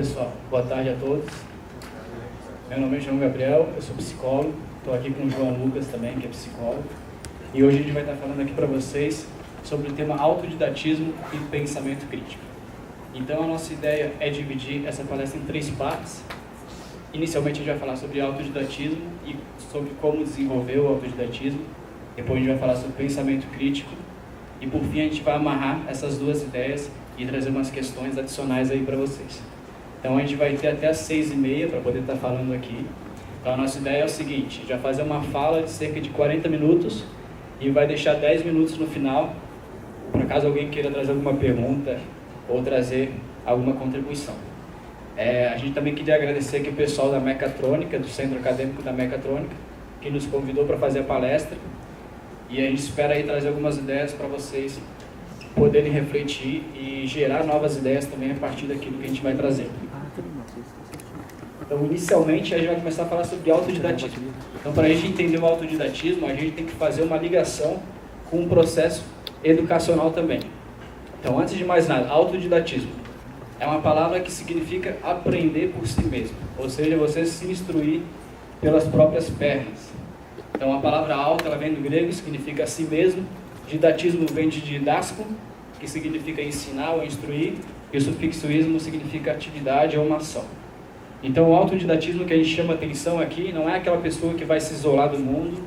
pessoal, boa tarde a todos. Meu nome é João Gabriel, eu sou psicólogo, estou aqui com o João Lucas também, que é psicólogo. E hoje a gente vai estar falando aqui para vocês sobre o tema autodidatismo e pensamento crítico. Então a nossa ideia é dividir essa palestra em 3 partes. Inicialmente a gente vai falar sobre autodidatismo e sobre como desenvolver o autodidatismo. Depois a gente vai falar sobre pensamento crítico. E por fim a gente vai amarrar essas 2 ideias e trazer umas questões adicionais aí para vocês. Então a gente vai ter até as 6h30 para poder estar falando aqui. Então a nossa ideia é o seguinte, a gente vai fazer uma fala de cerca de 40 minutos e vai deixar 10 minutos no final, para caso alguém queira trazer alguma pergunta ou trazer alguma contribuição. A gente também queria agradecer aqui o pessoal da Mecatrônica, do Centro Acadêmico da Mecatrônica, que nos convidou para fazer a palestra. E a gente espera aí trazer algumas ideias para vocês poderem refletir e gerar novas ideias também a partir daquilo que a gente vai trazer. Então, inicialmente, a gente vai começar a falar sobre autodidatismo. Então, para a gente entender o autodidatismo, a gente tem que fazer uma ligação com um processo educacional também. Então, antes de mais nada, autodidatismo é uma palavra que significa aprender por si mesmo, ou seja, você se instruir pelas próprias pernas. Então, a palavra auto, ela vem do grego, significa a si mesmo. Didatismo vem de didástico, que significa ensinar ou instruir, e o sufixo ismo significa atividade ou uma ação. Então, o autodidatismo que a gente chama atenção aqui não é aquela pessoa que vai se isolar do mundo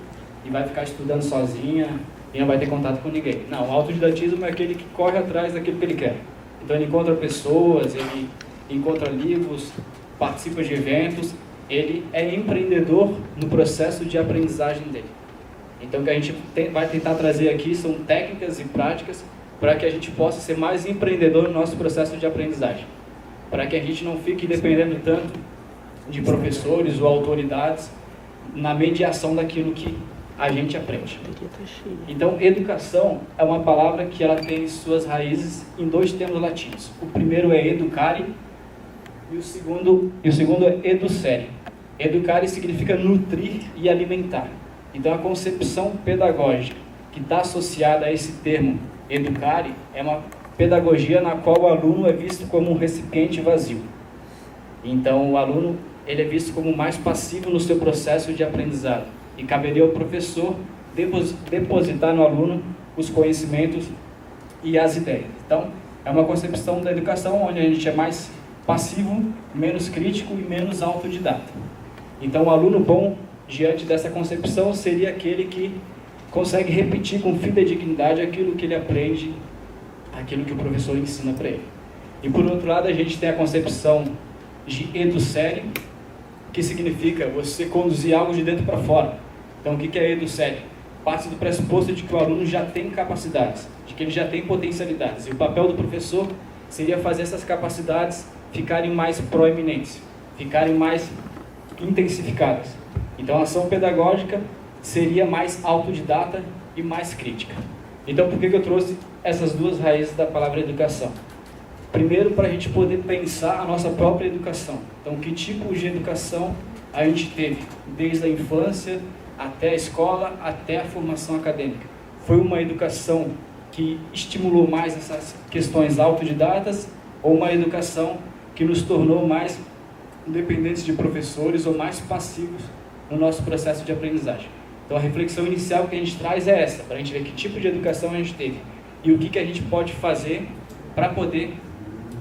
e vai ficar estudando sozinha e não vai ter contato com ninguém. Não, o autodidatismo é aquele que corre atrás daquilo que ele quer. Então, ele encontra pessoas, ele encontra livros, participa de eventos, ele é empreendedor no processo de aprendizagem dele. Então, o que a gente vai tentar trazer aqui são técnicas e práticas para que a gente possa ser mais empreendedor no nosso processo de aprendizagem. Para que a gente não fique dependendo tanto de professores ou autoridades na mediação daquilo que a gente aprende. Então, educação é uma palavra que ela tem suas raízes em 2 termos latinos. O primeiro é educare e o segundo é educere. Educare significa nutrir e alimentar. Então, a concepção pedagógica que está associada a esse termo educare é uma pedagogia na qual o aluno é visto como um recipiente vazio. Então, o aluno ele é visto como mais passivo no seu processo de aprendizado. E caberia ao professor depositar no aluno os conhecimentos e as ideias. Então, é uma concepção da educação onde a gente é mais passivo, menos crítico e menos autodidata. Então, o aluno bom, diante dessa concepção, seria aquele que consegue repetir com fidedignidade aquilo que ele aprende, aquilo que o professor ensina para ele. E por outro lado, a gente tem a concepção de educere, que significa você conduzir algo de dentro para fora. Então, o que é educere? Parte do pressuposto de que o aluno já tem capacidades, de que ele já tem potencialidades. E o papel do professor seria fazer essas capacidades ficarem mais proeminentes, ficarem mais intensificadas. Então, a ação pedagógica seria mais autodidata e mais crítica. Então, por que eu trouxe essas 2 raízes da palavra educação? Primeiro, para a gente poder pensar a nossa própria educação. Então, que tipo de educação a gente teve, desde a infância até a escola, até a formação acadêmica? Foi uma educação que estimulou mais essas questões autodidatas ou uma educação que nos tornou mais dependentes de professores ou mais passivos no nosso processo de aprendizagem? Então, a reflexão inicial que a gente traz é essa, para a gente ver que tipo de educação a gente teve e o que a gente pode fazer para poder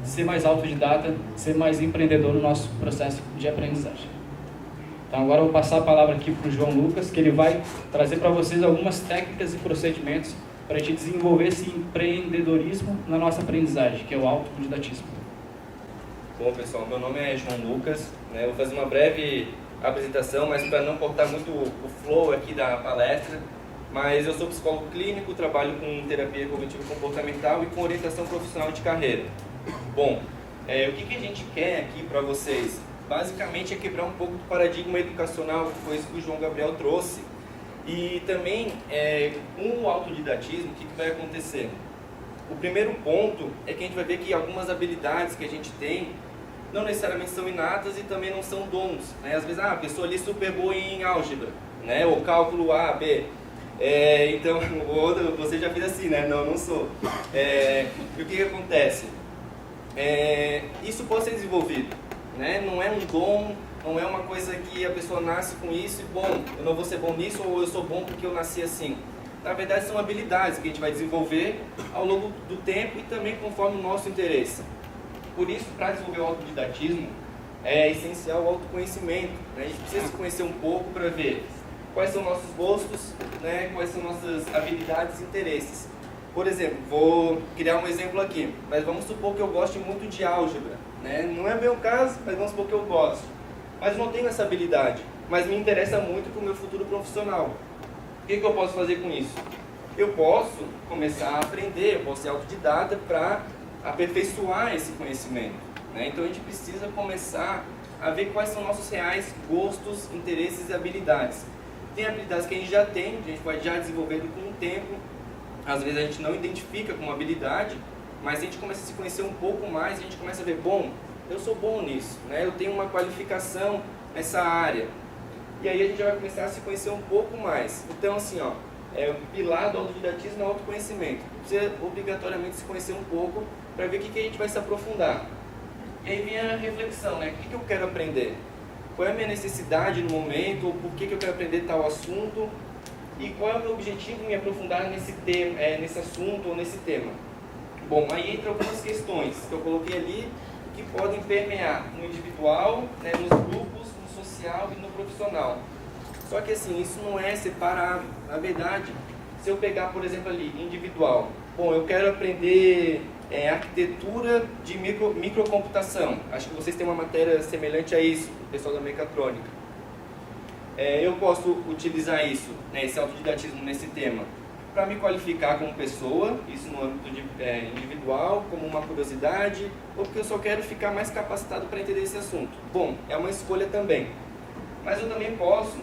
ser mais autodidata, ser mais empreendedor no nosso processo de aprendizagem. Então, agora eu vou passar a palavra aqui para o João Lucas, que ele vai trazer para vocês algumas técnicas e procedimentos para a gente desenvolver esse empreendedorismo na nossa aprendizagem, que é o autodidatismo. Bom, pessoal, meu nome é João Lucas, né? Eu vou fazer uma breve apresentação, mas para não cortar muito o flow aqui da palestra, mas eu sou psicólogo clínico, trabalho com terapia cognitivo-comportamental e com orientação profissional de carreira. Bom, o que a gente quer aqui para vocês? Basicamente é quebrar um pouco do paradigma educacional, que foi isso que o João Gabriel trouxe. E também, com o autodidatismo, o que vai acontecer? O primeiro ponto é que a gente vai ver que algumas habilidades que a gente tem não necessariamente são inatas e também não são dons, né? Às vezes, a pessoa ali é super boa em álgebra, né? Ou cálculo A, B. Então, você já fez assim, né? Não sou. E o que acontece? Isso pode ser desenvolvido. né? Não é um dom, não é uma coisa que a pessoa nasce com isso e, bom, eu não vou ser bom nisso ou eu sou bom porque eu nasci assim. Na verdade, são habilidades que a gente vai desenvolver ao longo do tempo e também conforme o nosso interesse. Por isso, para desenvolver o autodidatismo, é essencial o autoconhecimento, né? A gente precisa se conhecer um pouco para ver quais são nossos gostos, né? Quais são nossas habilidades e interesses. Por exemplo, vou criar um exemplo aqui, mas vamos supor que eu goste muito de álgebra, né? Não é meu caso, mas vamos supor que eu gosto. Mas não tenho essa habilidade, mas me interessa muito para o meu futuro profissional. O que eu posso fazer com isso? Eu posso começar a aprender, eu posso ser autodidata para aperfeiçoar esse conhecimento, né? Então a gente precisa começar a ver quais são nossos reais gostos, interesses e habilidades. Tem habilidades que a gente já tem, a gente vai já desenvolvendo com o tempo. Às vezes a gente não identifica como habilidade, mas a gente começa a se conhecer um pouco mais, a gente começa a ver, bom, eu sou bom nisso, né? Eu tenho uma qualificação nessa área. E aí a gente já vai começar a se conhecer um pouco mais. Então assim, ó, o pilar do autodidatismo é o autoconhecimento. Precisa obrigatoriamente se conhecer um pouco para ver o que a gente vai se aprofundar. E aí vem a reflexão, né? O que eu quero aprender? Qual é a minha necessidade no momento? Ou por que eu quero aprender tal assunto? E qual é o meu objetivo em me aprofundar nesse tema, nesse assunto ou nesse tema? Bom, aí entra algumas questões que eu coloquei ali que podem permear no individual, né, nos grupos, no social e no profissional. Só que assim, isso não é separado. Na verdade, se eu pegar, por exemplo, ali, individual, bom, eu quero aprender arquitetura de microcomputação. Acho que vocês têm uma matéria semelhante a isso, o pessoal da mecatrônica. Eu posso utilizar isso, né, esse autodidatismo nesse tema, para me qualificar como pessoa, isso no âmbito individual, como uma curiosidade, ou porque eu só quero ficar mais capacitado para entender esse assunto. Bom, é uma escolha também. Mas eu também posso,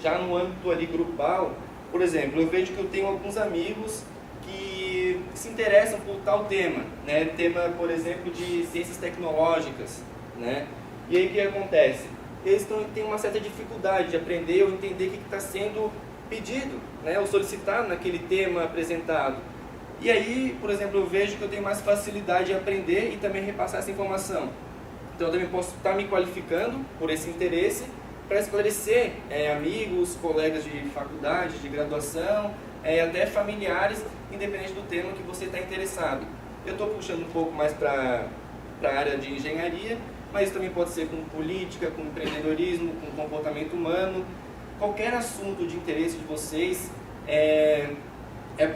já no âmbito ali grupal, por exemplo, eu vejo que eu tenho alguns amigos que se interessam por tal tema, né? Tema, por exemplo, de ciências tecnológicas, né? E aí o que acontece? Eles têm uma certa dificuldade de aprender ou entender o que está sendo pedido, né? Ou solicitado naquele tema apresentado. E aí, por exemplo, eu vejo que eu tenho mais facilidade de aprender e também repassar essa informação. Então eu também posso estar me qualificando por esse interesse para esclarecer amigos, colegas de faculdade, de graduação, até familiares, independente do tema que você está interessado. Eu estou puxando um pouco mais para a área de engenharia, mas isso também pode ser com política, com empreendedorismo, com comportamento humano. Qualquer assunto de interesse de vocês é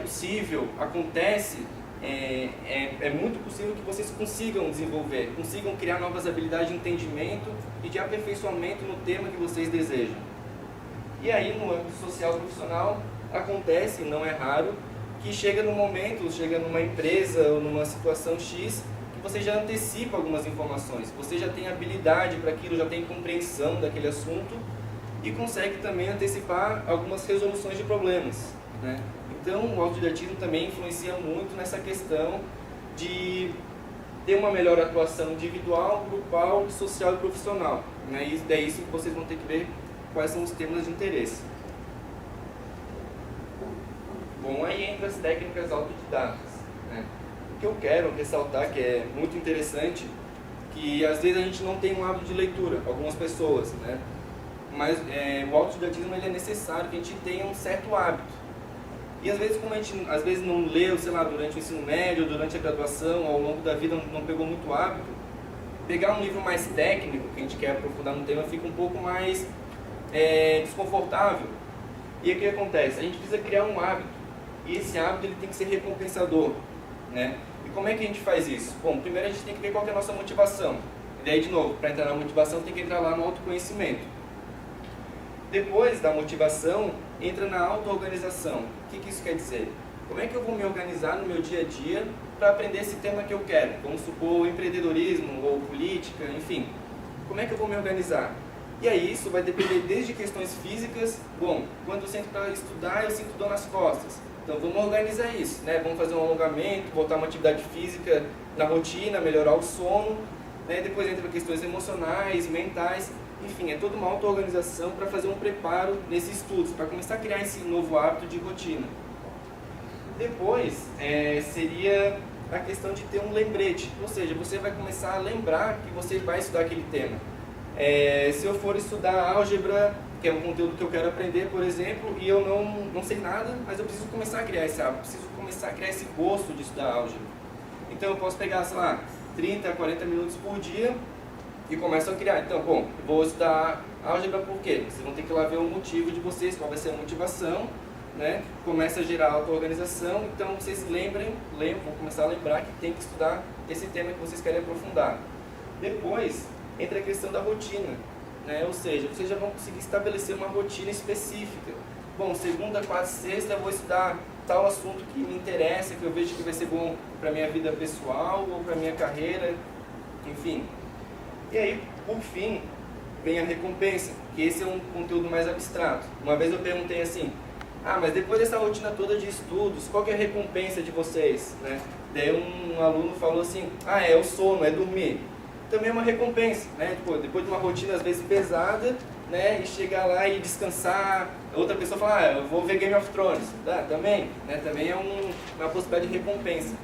possível, acontece, é muito possível que vocês consigam desenvolver, consigam criar novas habilidades de entendimento e de aperfeiçoamento no tema que vocês desejam. E aí, no âmbito social profissional, acontece, não é raro, que chega num momento, chega numa empresa ou numa situação X, que você já antecipa algumas informações, você já tem habilidade para aquilo, já tem compreensão daquele assunto e consegue também antecipar algumas resoluções de problemas, né? Então, o autodidatismo também influencia muito nessa questão de ter uma melhor atuação individual, grupal, social e profissional, né? E é isso que vocês vão ter que ver quais são os temas de interesse. Bom, aí entra as técnicas autodidatas, né? O que eu quero ressaltar, que é muito interessante, que às vezes a gente não tem um hábito de leitura, algumas pessoas, né? Mas o autodidatismo ele é necessário que a gente tenha um certo hábito. E às vezes, como a gente às vezes não leu, sei lá, durante o ensino médio, durante a graduação, ao longo da vida não pegou muito hábito, pegar um livro mais técnico, que a gente quer aprofundar no tema, fica um pouco mais desconfortável. E o que acontece? A gente precisa criar um hábito. E esse hábito ele tem que ser recompensador, né? E como é que a gente faz isso? Bom, primeiro a gente tem que ver qual que é a nossa motivação. E daí, de novo, para entrar na motivação, tem que entrar lá no autoconhecimento. Depois da motivação, entra na auto-organização. O que isso quer dizer? Como é que eu vou me organizar no meu dia a dia para aprender esse tema que eu quero? Vamos supor, empreendedorismo ou política, enfim. Como é que eu vou me organizar? E aí isso vai depender desde questões físicas. Bom, quando eu sento para estudar, eu sinto dor nas costas. Então vamos organizar isso, né? Vamos fazer um alongamento, botar uma atividade física na rotina, melhorar o sono, né? Depois entra questões emocionais, mentais. Enfim, é toda uma auto-organização para fazer um preparo nesses estudos, para começar a criar esse novo hábito de rotina. Depois, seria a questão de ter um lembrete, ou seja, você vai começar a lembrar que você vai estudar aquele tema. Se eu for estudar álgebra, que é um conteúdo que eu quero aprender, por exemplo, e eu não sei nada, mas eu preciso começar a criar esse hábito, preciso começar a criar esse gosto de estudar álgebra. Então eu posso pegar, sei lá, 30, 40 minutos por dia e começo a criar. Então, bom, eu vou estudar álgebra por quê? Vocês vão ter que ir lá ver o motivo de vocês, qual vai ser a motivação, né? Começa a gerar auto-organização, então vocês vão começar a lembrar que tem que estudar esse tema que vocês querem aprofundar. Depois, entra a questão da rotina, né? Ou seja, vocês já vão conseguir estabelecer uma rotina específica. Bom, segunda, quarta e sexta eu vou estudar tal assunto que me interessa, que eu vejo que vai ser bom para minha vida pessoal ou para minha carreira, enfim. E aí, por fim, vem a recompensa, que esse é um conteúdo mais abstrato. Uma vez eu perguntei assim, mas depois dessa rotina toda de estudos, qual que é a recompensa de vocês? Né? Daí um aluno falou assim, é o sono, é dormir. Também é uma recompensa, né? Depois de uma rotina às vezes pesada, né? E chegar lá e descansar. Outra pessoa fala, eu vou ver Game of Thrones. Também, né? Também é uma possibilidade de recompensa.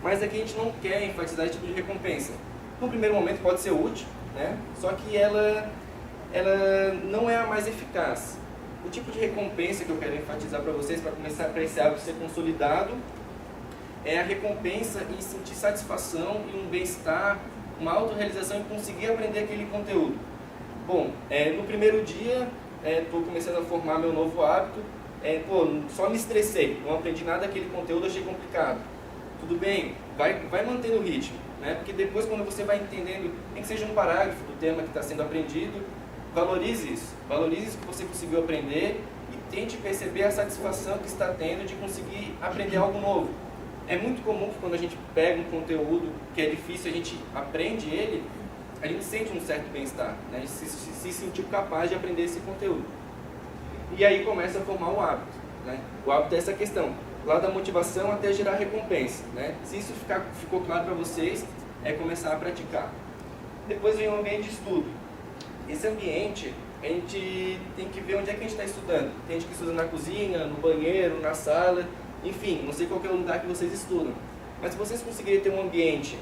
Mas aqui a gente não quer enfatizar esse tipo de recompensa. No primeiro momento pode ser útil, né? Só que ela não é a mais eficaz. O tipo de recompensa que eu quero enfatizar para vocês, para esse hábito ser consolidado, é a recompensa em sentir satisfação e um bem-estar, uma autorrealização em conseguir aprender aquele conteúdo. Bom, no primeiro dia, estou começando a formar meu novo hábito, só me estressei, não aprendi nada daquele conteúdo, achei complicado. Tudo bem, vai mantendo o ritmo, né? Porque depois quando você vai entendendo, nem que seja um parágrafo do tema que está sendo aprendido, valorize isso que você conseguiu aprender e tente perceber a satisfação que está tendo de conseguir aprender algo novo. É muito comum que quando a gente pega um conteúdo que é difícil, a gente aprende ele, a gente sente um certo bem-estar, né? A gente se sentiu capaz de aprender esse conteúdo. E aí começa a formar o hábito, né? O hábito é essa questão, lá da motivação até gerar recompensa, né? Se isso ficou claro para vocês, é começar a praticar. Depois vem o ambiente de estudo. Esse ambiente, a gente tem que ver onde é que a gente está estudando. Tem gente que estuda na cozinha, no banheiro, na sala, enfim, não sei qual é o lugar que vocês estudam. Mas se vocês conseguirem ter um ambiente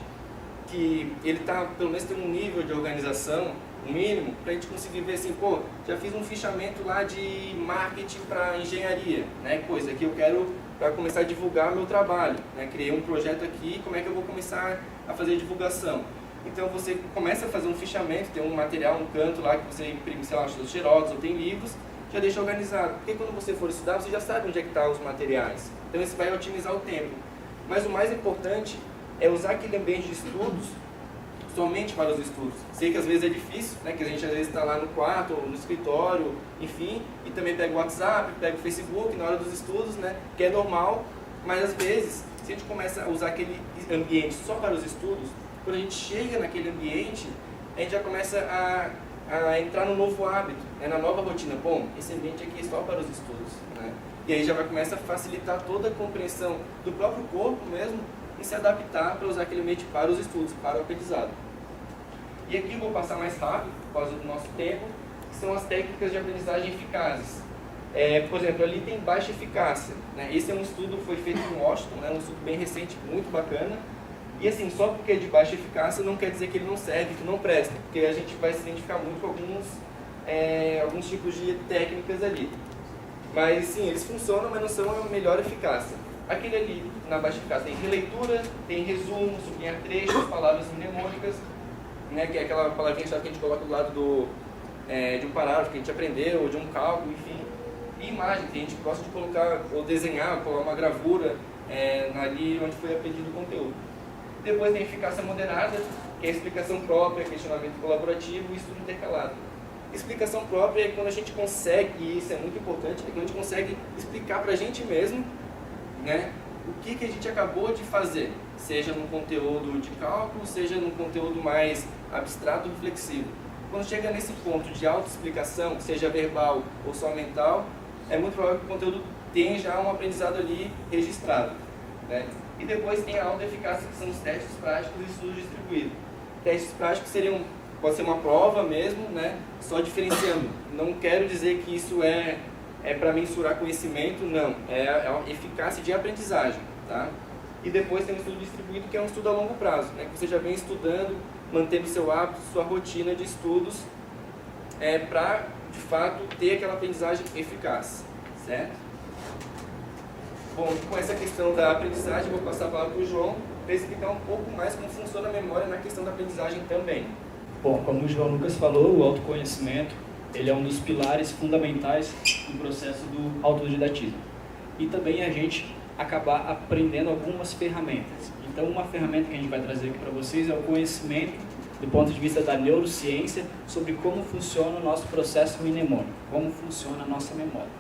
que ele pelo menos tem um nível de organização, um mínimo, para a gente conseguir ver assim, já fiz um fichamento lá de marketing para engenharia, né? Coisa que eu quero para começar a divulgar meu trabalho, né? Criei um projeto aqui, como é que eu vou começar a fazer divulgação? Então você começa a fazer um fichamento, tem um material, um canto lá que você imprime, sei lá, os xerox ou tem livros, já deixa organizado. Porque quando você for estudar, você já sabe onde é que estão os materiais. Então isso vai otimizar o tempo. Mas o mais importante é usar aquele ambiente de estudos somente para os estudos. Sei que às vezes é difícil, né? Que a gente às vezes está lá no quarto, ou no escritório, enfim, e também pega o WhatsApp, pega o Facebook na hora dos estudos, né? Que é normal, mas às vezes, se a gente começa a usar aquele ambiente só para os estudos, quando a gente chega naquele ambiente, a gente já começa a entrar no novo hábito, né? Na nova rotina. Bom, esse ambiente aqui é só para os estudos, né? E aí já vai começar a facilitar toda a compreensão do próprio corpo mesmo e se adaptar para usar aquele ambiente para os estudos, para o aprendizado. E aqui eu vou passar mais rápido, por causa do nosso tempo, que são as técnicas de aprendizagem eficazes. Por exemplo, ali tem baixa eficácia, né? Esse é um estudo que foi feito em Washington, né? Um estudo bem recente, muito bacana. E assim, só porque é de baixa eficácia não quer dizer que ele não serve, que não presta, porque a gente vai se identificar muito com alguns tipos de técnicas ali. Mas sim, eles funcionam, mas não são a melhor eficácia. Aquele ali, na baixa eficácia, tem releitura, tem resumo, sublinhar trechos, palavras mnemônicas, né, que é aquela palavrinha-chave que a gente coloca do lado de um parágrafo que a gente aprendeu, ou de um cálculo, enfim. E imagem, que a gente gosta de colocar, ou desenhar, colocar uma gravura ali onde foi aprendido o conteúdo. Depois tem eficácia moderada, que é a explicação própria, questionamento colaborativo e estudo intercalado. Explicação própria é quando a gente consegue, e isso é muito importante, é quando a gente consegue explicar para a gente mesmo, né, o que a gente acabou de fazer, seja num conteúdo de cálculo, seja num conteúdo mais abstrato ou reflexivo. Quando chega nesse ponto de autoexplicação, seja verbal ou só mental, é muito provável que o conteúdo tenha já um aprendizado ali registrado, né? E depois tem a autoeficácia, que são os testes práticos e estudos distribuídos. Testes práticos pode ser uma prova mesmo, né? Só diferenciando. Não quero dizer que isso é para mensurar conhecimento, não. É a eficácia de aprendizagem, tá? E depois tem um estudo distribuído, que é um estudo a longo prazo, né? Que você já vem estudando, mantendo seu hábito, sua rotina de estudos, para, de fato, ter aquela aprendizagem eficaz, certo? Bom, com essa questão da aprendizagem, vou passar a palavra para o João, para explicar um pouco mais como funciona a memória na questão da aprendizagem também. Bom, como o João Lucas falou, o autoconhecimento ele é um dos pilares fundamentais do processo do autodidatismo. E também a gente acabar aprendendo algumas ferramentas. Então, uma ferramenta que a gente vai trazer aqui para vocês é o conhecimento, do ponto de vista da neurociência, sobre como funciona o nosso processo mnemônico, como funciona a nossa memória.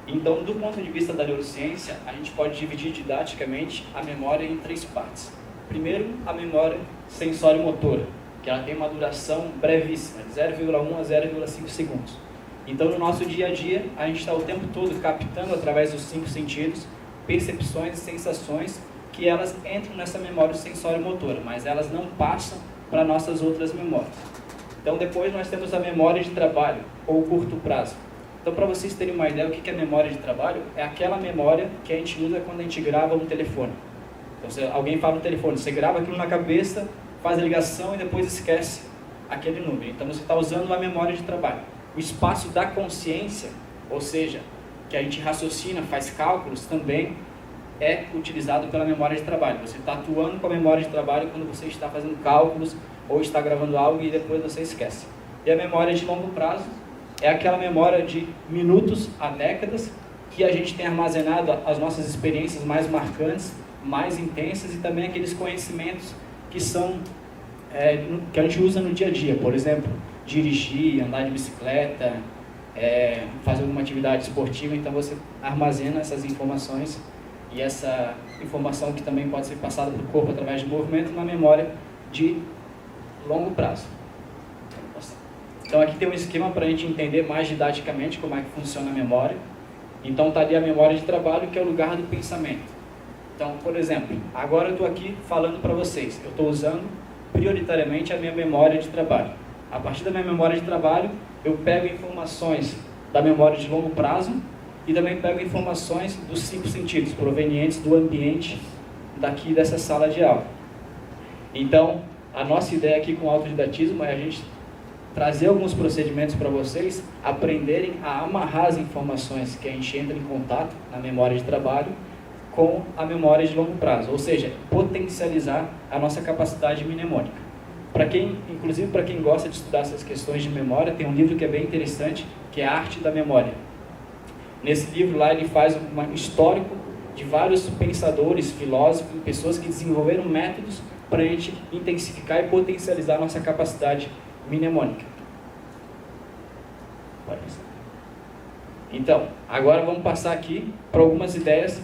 Então, do ponto de vista da neurociência, a gente pode dividir didaticamente a memória em 3 partes. Primeiro, a memória sensório-motora, que ela tem uma duração brevíssima, de 0,1 a 0,5 segundos. Então, no nosso dia a dia, a gente está o tempo todo captando, através dos 5 sentidos, percepções e sensações que elas entram nessa memória sensório-motora, mas elas não passam para nossas outras memórias. Então, depois nós temos a memória de trabalho, ou curto prazo. Então, para vocês terem uma ideia, o que é memória de trabalho? É aquela memória que a gente usa quando a gente grava no telefone. Então, se alguém fala no telefone, você grava aquilo na cabeça, faz a ligação e depois esquece aquele número. Então, você está usando uma memória de trabalho. O espaço da consciência, ou seja, que a gente raciocina, faz cálculos, também é utilizado pela memória de trabalho. Você está atuando com a memória de trabalho quando você está fazendo cálculos ou está gravando algo e depois você esquece. E a memória de longo prazo é aquela memória de minutos a décadas que a gente tem armazenado as nossas experiências mais marcantes, mais intensas e também aqueles conhecimentos que são que a gente usa no dia a dia. Por exemplo, dirigir, andar de bicicleta, fazer alguma atividade esportiva. Então você armazena essas informações e essa informação que também pode ser passada para o corpo através de movimento, uma memória de longo prazo. Então aqui tem um esquema para a gente entender mais didaticamente como é que funciona a memória. Então está ali a memória de trabalho, que é o lugar do pensamento. Então, por exemplo, agora eu estou aqui falando para vocês, eu estou usando prioritariamente a minha memória de trabalho. A partir da minha memória de trabalho, eu pego informações da memória de longo prazo e também pego informações dos 5 sentidos, provenientes do ambiente daqui dessa sala de aula. Então, a nossa ideia aqui com o autodidatismo é a gente trazer alguns procedimentos para vocês aprenderem a amarrar as informações que a gente entra em contato na memória de trabalho com a memória de longo prazo, ou seja, potencializar a nossa capacidade mnemônica. Inclusive para quem gosta de estudar essas questões de memória, tem um livro que é bem interessante, que é a Arte da Memória. Nesse livro lá ele faz um histórico de vários pensadores, filósofos, pessoas que desenvolveram métodos para a gente intensificar e potencializar a nossa capacidade mnemônica. Então, agora vamos passar aqui para algumas ideias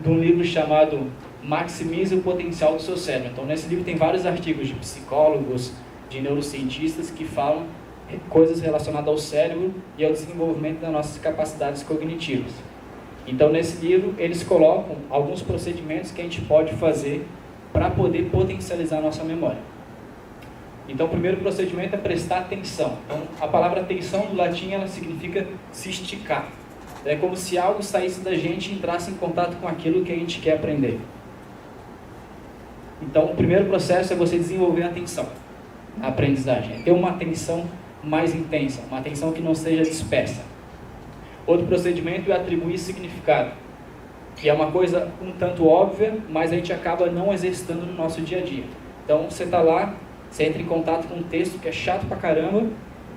de um livro chamado Maximize o Potencial do Seu Cérebro. Então, nesse livro tem vários artigos de psicólogos, de neurocientistas que falam coisas relacionadas ao cérebro e ao desenvolvimento das nossas capacidades cognitivas. Então, nesse livro, eles colocam alguns procedimentos que a gente pode fazer para poder potencializar a nossa memória. Então, o primeiro procedimento é prestar atenção. Então, a palavra atenção do latim, ela significa se esticar. É como se algo saísse da gente e entrasse em contato com aquilo que a gente quer aprender. Então, o primeiro processo é você desenvolver a atenção, a aprendizagem. É ter uma atenção mais intensa, uma atenção que não seja dispersa. Outro procedimento é atribuir significado, que é uma coisa um tanto óbvia, mas a gente acaba não exercitando no nosso dia a dia. Então, você está lá, você entra em contato com um texto que é chato pra caramba,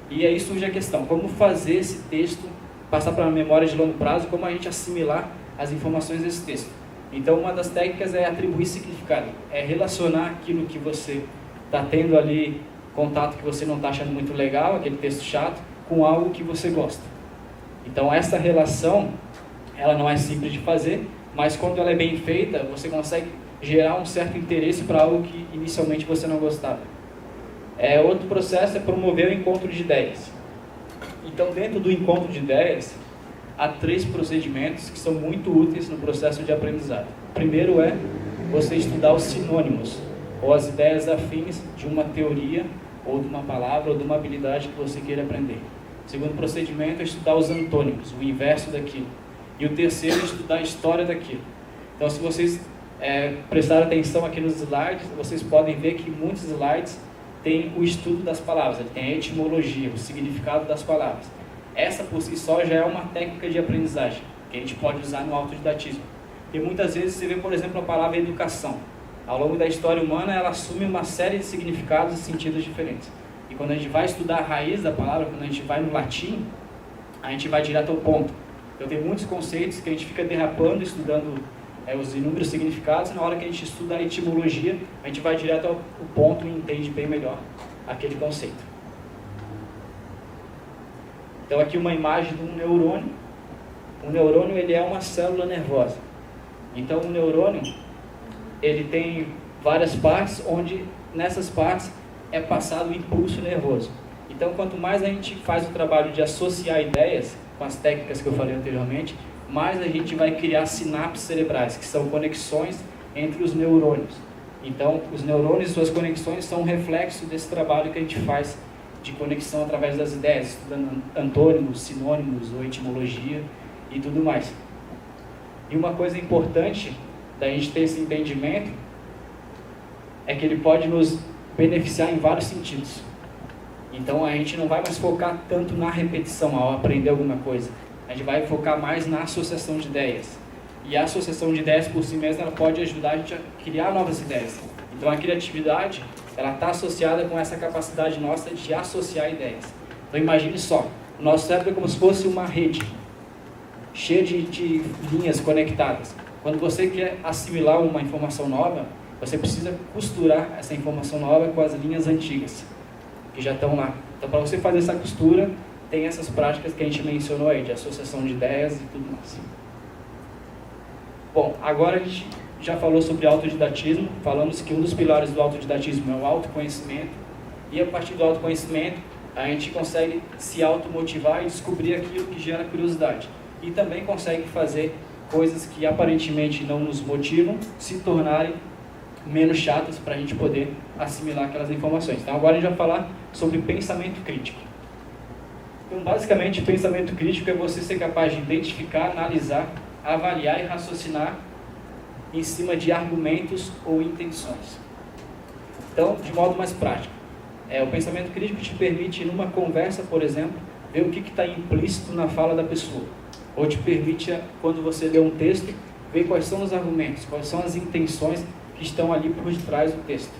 e aí surge a questão, como fazer esse texto passar para uma memória de longo prazo, como a gente assimilar as informações desse texto. Então, uma das técnicas é atribuir significado, é relacionar aquilo que você está tendo ali, contato que você não está achando muito legal, aquele texto chato, com algo que você gosta. Então, essa relação, ela não é simples de fazer, mas quando ela é bem feita, você consegue gerar um certo interesse para algo que inicialmente você não gostava. Outro processo é promover o encontro de ideias. Então, dentro do encontro de ideias, há 3 procedimentos que são muito úteis no processo de aprendizado. O primeiro é você estudar os sinônimos, ou as ideias afins de uma teoria, ou de uma palavra, ou de uma habilidade que você queira aprender. O segundo procedimento é estudar os antônimos, o inverso daquilo. E o terceiro é estudar a história daquilo. Então, se vocês prestar atenção aqui nos slides, vocês podem ver que muitos slides têm o estudo das palavras, ele tem a etimologia, o significado das palavras. Essa por si só já é uma técnica de aprendizagem que a gente pode usar no autodidatismo. E muitas vezes você vê, por exemplo, a palavra educação. Ao longo da história humana, ela assume uma série de significados e sentidos diferentes. E quando a gente vai estudar a raiz da palavra, quando a gente vai no latim, a gente vai direto ao ponto. Então tem muitos conceitos que a gente fica derrapando, estudando os inúmeros significados, e na hora que a gente estuda a etimologia, a gente vai direto ao ponto e entende bem melhor aquele conceito. Então aqui uma imagem de um neurônio. O neurônio, ele é uma célula nervosa. Então o neurônio, ele tem várias partes, onde nessas partes é passado o impulso nervoso. Então quanto mais a gente faz o trabalho de associar ideias, com as técnicas que eu falei anteriormente, mais a gente vai criar sinapses cerebrais, que são conexões entre os neurônios. Então os neurônios e suas conexões são um reflexo desse trabalho que a gente faz de conexão através das ideias, estudando antônimos, sinônimos ou etimologia e tudo mais. E uma coisa importante da gente ter esse entendimento é que ele pode nos beneficiar em vários sentidos. Então a gente não vai mais focar tanto na repetição ao aprender alguma coisa. A gente vai focar mais na associação de ideias. E a associação de ideias por si mesma, ela pode ajudar a gente a criar novas ideias. Então a criatividade, ela está associada com essa capacidade nossa de associar ideias. Então imagine só, o nosso cérebro é como se fosse uma rede, cheia de linhas conectadas. Quando você quer assimilar uma informação nova, você precisa costurar essa informação nova com as linhas antigas, que já estão lá. Então para você fazer essa costura, tem essas práticas que a gente mencionou aí, de associação de ideias e tudo mais. Bom, agora a gente já falou sobre autodidatismo, falamos que um dos pilares do autodidatismo é o autoconhecimento, e a partir do autoconhecimento a gente consegue se automotivar e descobrir aquilo que gera curiosidade. E também consegue fazer coisas que aparentemente não nos motivam se tornarem menos chatas para a gente poder assimilar aquelas informações. Então agora a gente vai falar sobre pensamento crítico. Então basicamente pensamento crítico é você ser capaz de identificar, analisar, avaliar e raciocinar em cima de argumentos ou intenções. Então, de modo mais prático, o pensamento crítico te permite, numa conversa, por exemplo, ver o que está implícito na fala da pessoa. Ou te permite, quando você lê um texto, ver quais são os argumentos, quais são as intenções que estão ali por detrás do texto.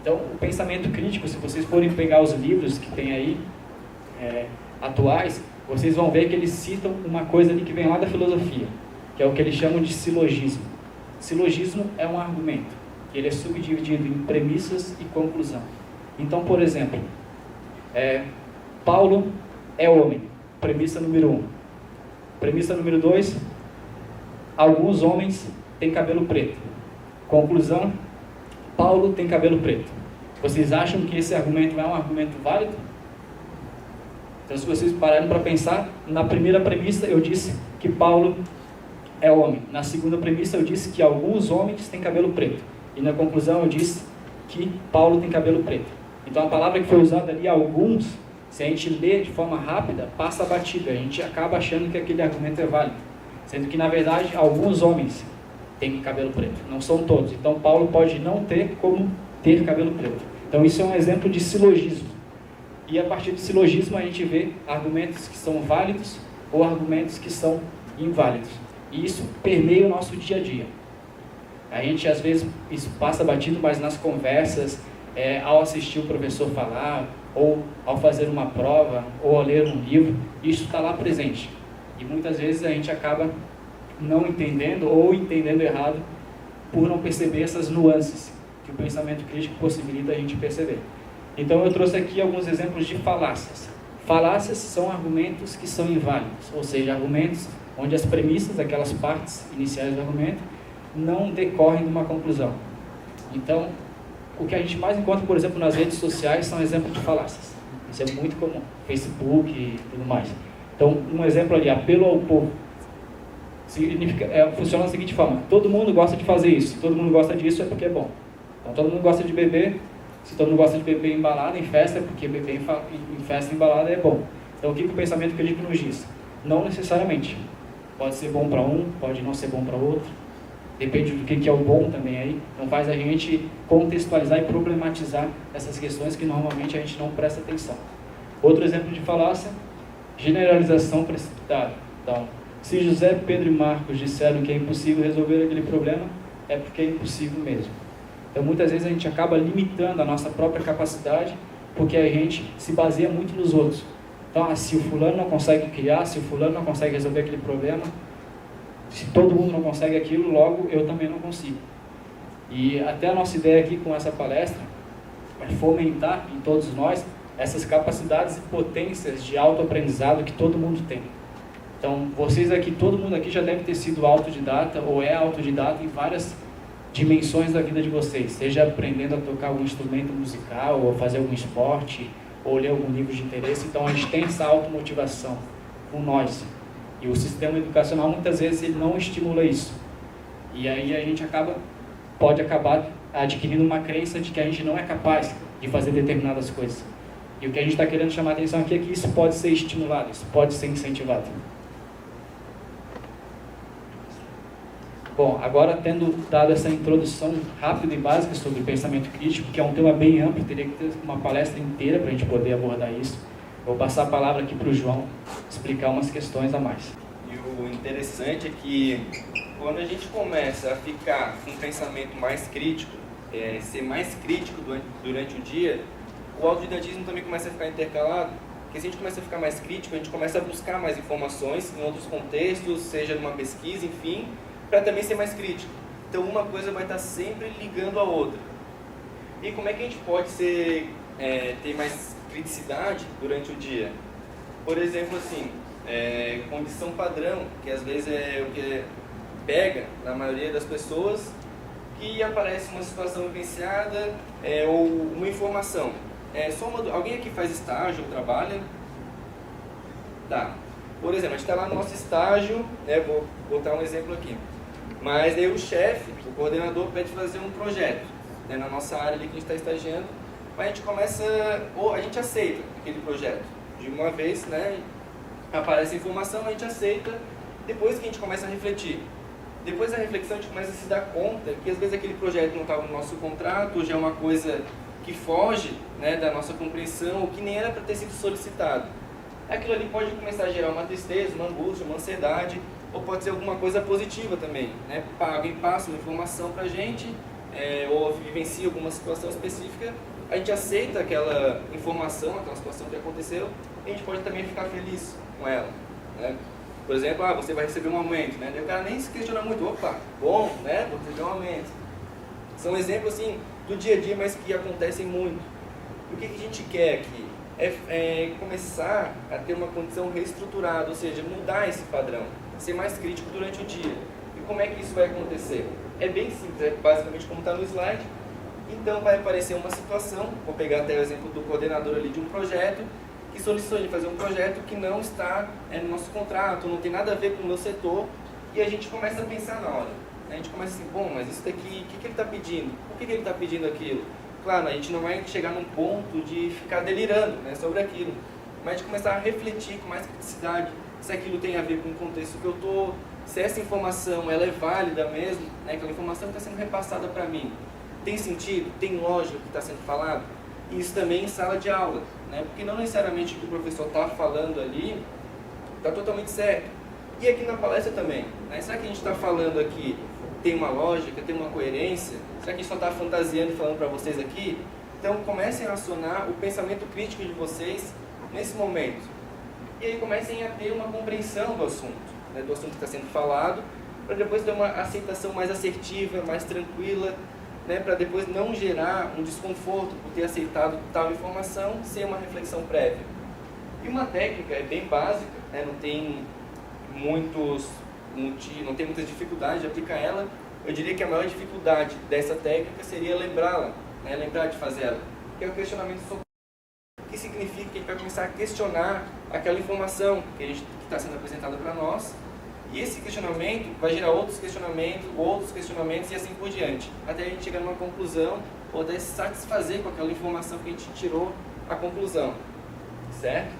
Então, o pensamento crítico, se vocês forem pegar os livros que tem aí, atuais, vocês vão ver que eles citam uma coisa ali que vem lá da filosofia, que é o que eles chamam de silogismo. Silogismo é um argumento, que ele é subdividido em premissas e conclusão. Então, por exemplo, Paulo é homem, premissa número 1. Premissa número 2, alguns homens têm cabelo preto. Conclusão, Paulo tem cabelo preto. Vocês acham que esse argumento é um argumento válido? Então, se vocês pararem para pensar, na primeira premissa eu disse que Paulo é homem. Na segunda premissa eu disse que alguns homens têm cabelo preto. E na conclusão eu disse que Paulo tem cabelo preto. Então a palavra que foi usada ali, alguns, se a gente lê de forma rápida, passa batido. A gente acaba achando que aquele argumento é válido. Sendo que, na verdade, alguns homens têm cabelo preto. Não são todos. Então Paulo pode não ter como ter cabelo preto. Então isso é um exemplo de silogismo. E a partir do silogismo a gente vê argumentos que são válidos ou argumentos que são inválidos. E isso permeia o nosso dia a dia. A gente, às vezes, isso passa batido, mas nas conversas, ao assistir o professor falar, ou ao fazer uma prova, ou ao ler um livro, isso está lá presente. E muitas vezes a gente acaba não entendendo, ou entendendo errado, por não perceber essas nuances que o pensamento crítico possibilita a gente perceber. Então eu trouxe aqui alguns exemplos de falácias. Falácias são argumentos que são inválidos, ou seja, argumentos onde as premissas, aquelas partes iniciais do argumento, não decorrem de uma conclusão. Então, o que a gente mais encontra, por exemplo, nas redes sociais, são exemplos de falácias. Isso é muito comum, Facebook e tudo mais. Então, um exemplo ali, apelo ao povo, funciona da seguinte forma: todo mundo gosta de fazer isso, se todo mundo gosta disso é porque é bom. Então, todo mundo gosta de beber, se todo mundo gosta de beber em balada, em festa, é porque beber em festa, em balada é bom. Então, o que o pensamento crítico nos diz? Não necessariamente. Pode ser bom para um, pode não ser bom para outro. depende do que é o bom também aí, então faz a gente contextualizar e problematizar essas questões que normalmente a gente não presta atenção. Outro exemplo de falácia, generalização precipitada. Então, se José, Pedro e Marcos disseram que é impossível resolver aquele problema, é porque é impossível mesmo. Então, muitas vezes a gente acaba limitando a nossa própria capacidade, porque a gente se baseia muito nos outros. Então, se o fulano não consegue criar, se o fulano não consegue resolver aquele problema, se todo mundo não consegue aquilo, logo eu também não consigo. E até a nossa ideia aqui com essa palestra é fomentar em todos nós essas capacidades e potências de autoaprendizado que todo mundo tem. Então, vocês aqui, todo mundo aqui já deve ter sido autodidata ou é autodidata em várias dimensões da vida de vocês, seja aprendendo a tocar algum instrumento musical, ou fazer algum esporte, ou ler algum livro de interesse. Então, a gente tem essa automotivação com nós. E o sistema educacional, muitas vezes, ele não estimula isso. E aí a gente pode acabar adquirindo uma crença de que a gente não é capaz de fazer determinadas coisas. E o que a gente está querendo chamar a atenção aqui é que isso pode ser estimulado, isso pode ser incentivado. Bom, agora tendo dado essa introdução rápida e básica sobre pensamento crítico, que é um tema bem amplo, teria que ter uma palestra inteira para a gente poder abordar isso. Vou passar a palavra aqui para o João explicar umas questões a mais. E o interessante é que quando a gente começa a ficar com um pensamento mais crítico, ser mais crítico durante o dia, o autodidatismo também começa a ficar intercalado, porque se a gente começa a ficar mais crítico, a gente começa a buscar mais informações em outros contextos, seja numa pesquisa, enfim, para também ser mais crítico. Então uma coisa vai estar sempre ligando a outra. E como é que a gente pode ter mais criticidade durante o dia? Por exemplo, assim, condição padrão, que às vezes é o que pega na maioria das pessoas, que aparece uma situação vivenciada ou uma informação. Alguém aqui faz estágio ou trabalha? Tá. Por exemplo, a gente está lá no nosso estágio, vou botar um exemplo aqui. Mas aí o chefe, o coordenador, pede fazer um projeto na nossa área ali que a gente está estagiando, mas a gente começa, ou a gente aceita aquele projeto. De uma vez, aparece a informação, a gente aceita, depois que a gente começa a refletir. Depois da reflexão a gente começa a se dar conta que às vezes aquele projeto não estava no nosso contrato, ou já é uma coisa que foge da nossa compreensão, ou que nem era para ter sido solicitado. Aquilo ali pode começar a gerar uma tristeza, uma angústia, uma ansiedade, ou pode ser alguma coisa positiva também. Alguém passa uma informação para a gente, ou vivencia alguma situação específica, a gente aceita aquela informação, aquela situação que aconteceu, e a gente pode também ficar feliz com ela. Por exemplo, você vai receber um aumento, daí o cara nem se questiona muito, opa, bom, vou receber um aumento. São exemplos assim do dia a dia, mas que acontecem muito. E o que a gente quer aqui? É começar a ter uma condição reestruturada, ou seja, mudar esse padrão, ser mais crítico durante o dia. E como é que isso vai acontecer? É bem simples, basicamente como está no slide. Então vai aparecer uma situação, vou pegar até o exemplo do coordenador ali de um projeto, que solicitou ele fazer um projeto que não está no nosso contrato, não tem nada a ver com o meu setor, e a gente começa a pensar na hora. A gente começa assim, bom, mas isso daqui, o que ele está pedindo? Por que ele está pedindo aquilo? Claro, a gente não vai chegar num ponto de ficar delirando sobre aquilo, mas de começar a refletir com mais criticidade se aquilo tem a ver com o contexto que eu estou, se essa informação ela é válida mesmo, aquela informação que está sendo repassada para mim. Tem sentido? Tem lógica o que está sendo falado? E isso também em sala de aula, porque não necessariamente o que o professor está falando ali está totalmente certo. E aqui na palestra também, será que a gente está falando aqui tem uma lógica, tem uma coerência? Será que a gente só está fantasiando e falando para vocês aqui? Então comecem a acionar o pensamento crítico de vocês nesse momento. E aí comecem a ter uma compreensão do assunto que está sendo falado, para depois ter uma aceitação mais assertiva, mais tranquila, para depois não gerar um desconforto por ter aceitado tal informação sem uma reflexão prévia. E uma técnica bem básica, não tem muitas dificuldades de aplicar ela. Eu diria que a maior dificuldade dessa técnica seria lembrá-la, lembrar de fazer ela, que é o questionamento sobre o que significa que a gente vai começar a questionar aquela informação que está sendo apresentada para nós. E esse questionamento vai gerar outros questionamentos e assim por diante, até a gente chegar numa conclusão ou até se satisfazer com aquela informação que a gente tirou a conclusão, certo?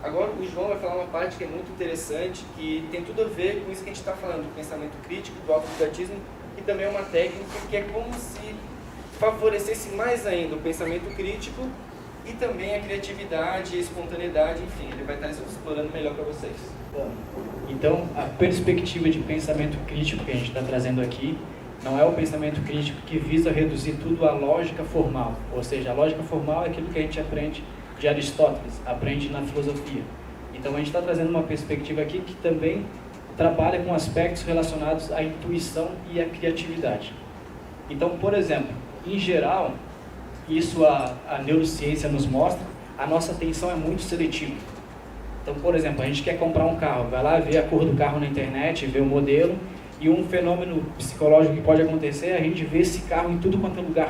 Agora o João vai falar uma parte que é muito interessante, que tem tudo a ver com isso que a gente está falando, do pensamento crítico, do autodidatismo, que também é uma técnica que é como se favorecesse mais ainda o pensamento crítico e também a criatividade, a espontaneidade, enfim, ele vai estar explorando melhor para vocês. Bom, então a perspectiva de pensamento crítico que a gente está trazendo aqui não é o pensamento crítico que visa reduzir tudo à lógica formal, ou seja, a lógica formal é aquilo que a gente aprende de Aristóteles, aprende na filosofia. Então a gente está trazendo uma perspectiva aqui que também trabalha com aspectos relacionados à intuição e à criatividade. Então, por exemplo, em geral, isso a neurociência nos mostra, a nossa atenção é muito seletiva. Então, por exemplo, a gente quer comprar um carro, vai lá ver a cor do carro na internet, vê o modelo, e um fenômeno psicológico que pode acontecer é a gente ver esse carro em tudo quanto é lugar.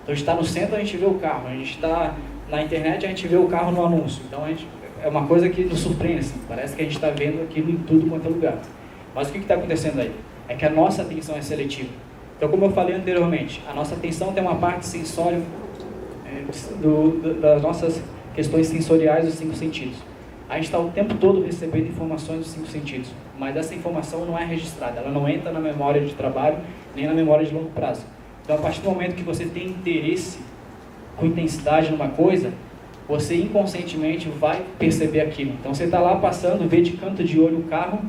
Então, a gente está no centro, a gente vê o carro, a gente está na internet, a gente vê o carro no anúncio. Então, é uma coisa que nos surpreende, assim, parece que a gente está vendo aquilo em tudo quanto é lugar. Mas o que está acontecendo aí? É que a nossa atenção é seletiva. Então, como eu falei anteriormente, a nossa atenção tem uma parte sensória das nossas questões sensoriais dos 5 sentidos. A gente está o tempo todo recebendo informações dos 5 sentidos, mas essa informação não é registrada, ela não entra na memória de trabalho, nem na memória de longo prazo. Então, a partir do momento que você tem interesse com intensidade numa coisa, você inconscientemente vai perceber aquilo. Então, você está lá passando, vê de canto de olho o carro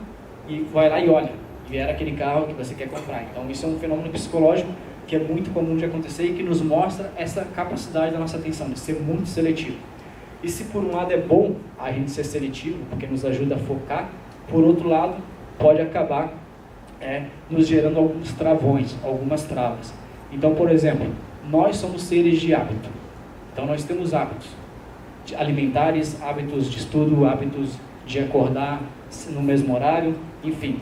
e vai lá e olha. E era aquele carro que você quer comprar. Então, isso é um fenômeno psicológico que é muito comum de acontecer e que nos mostra essa capacidade da nossa atenção, de ser muito seletivo. E se por um lado é bom a gente ser seletivo, porque nos ajuda a focar, por outro lado, pode acabar nos gerando alguns travões, algumas travas. Então, por exemplo, nós somos seres de hábito. Então, nós temos hábitos alimentares, hábitos de estudo, hábitos de acordar no mesmo horário, enfim.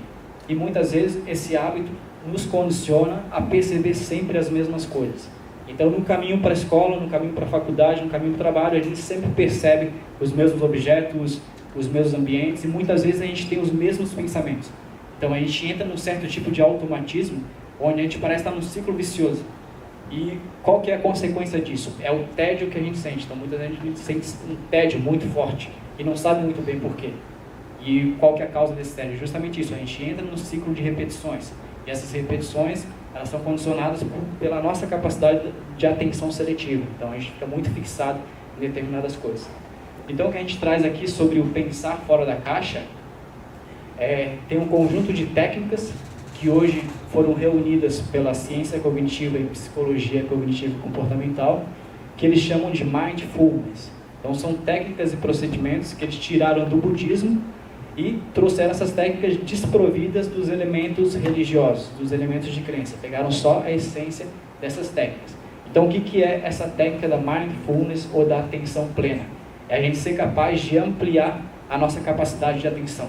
E muitas vezes esse hábito nos condiciona a perceber sempre as mesmas coisas. Então, no caminho para a escola, no caminho para a faculdade, no caminho para o trabalho, a gente sempre percebe os mesmos objetos, os mesmos ambientes, e muitas vezes a gente tem os mesmos pensamentos. Então, a gente entra num certo tipo de automatismo, onde a gente parece estar num ciclo vicioso. E qual que é a consequência disso? É o tédio que a gente sente. Então, muitas vezes a gente sente um tédio muito forte e não sabe muito bem por quê. E qual que é a causa desse tédio? Justamente isso, a gente entra no ciclo de repetições. E essas repetições, elas são condicionadas pela nossa capacidade de atenção seletiva. Então, a gente fica muito fixado em determinadas coisas. Então, o que a gente traz aqui sobre o pensar fora da caixa, tem um conjunto de técnicas que hoje foram reunidas pela ciência cognitiva e psicologia cognitiva e comportamental, que eles chamam de mindfulness. Então, são técnicas e procedimentos que eles tiraram do budismo e trouxeram essas técnicas desprovidas dos elementos religiosos, dos elementos de crença. Pegaram só a essência dessas técnicas. Então, o que é essa técnica da mindfulness ou da atenção plena? É a gente ser capaz de ampliar a nossa capacidade de atenção.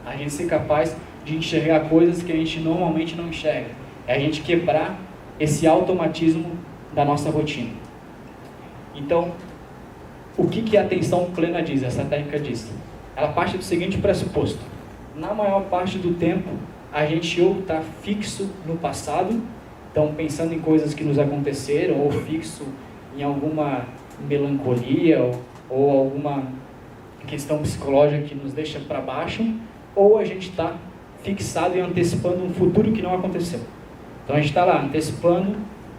A gente ser capaz de enxergar coisas que a gente normalmente não enxerga. É a gente quebrar esse automatismo da nossa rotina. Então, o que a atenção plena diz? Essa técnica diz. Ela parte do seguinte pressuposto: na maior parte do tempo, a gente ou está fixo no passado, então pensando em coisas que nos aconteceram, ou fixo em alguma melancolia, ou alguma questão psicológica que nos deixa para baixo, ou a gente está fixado e antecipando um futuro que não aconteceu. Então a gente está lá antecipando,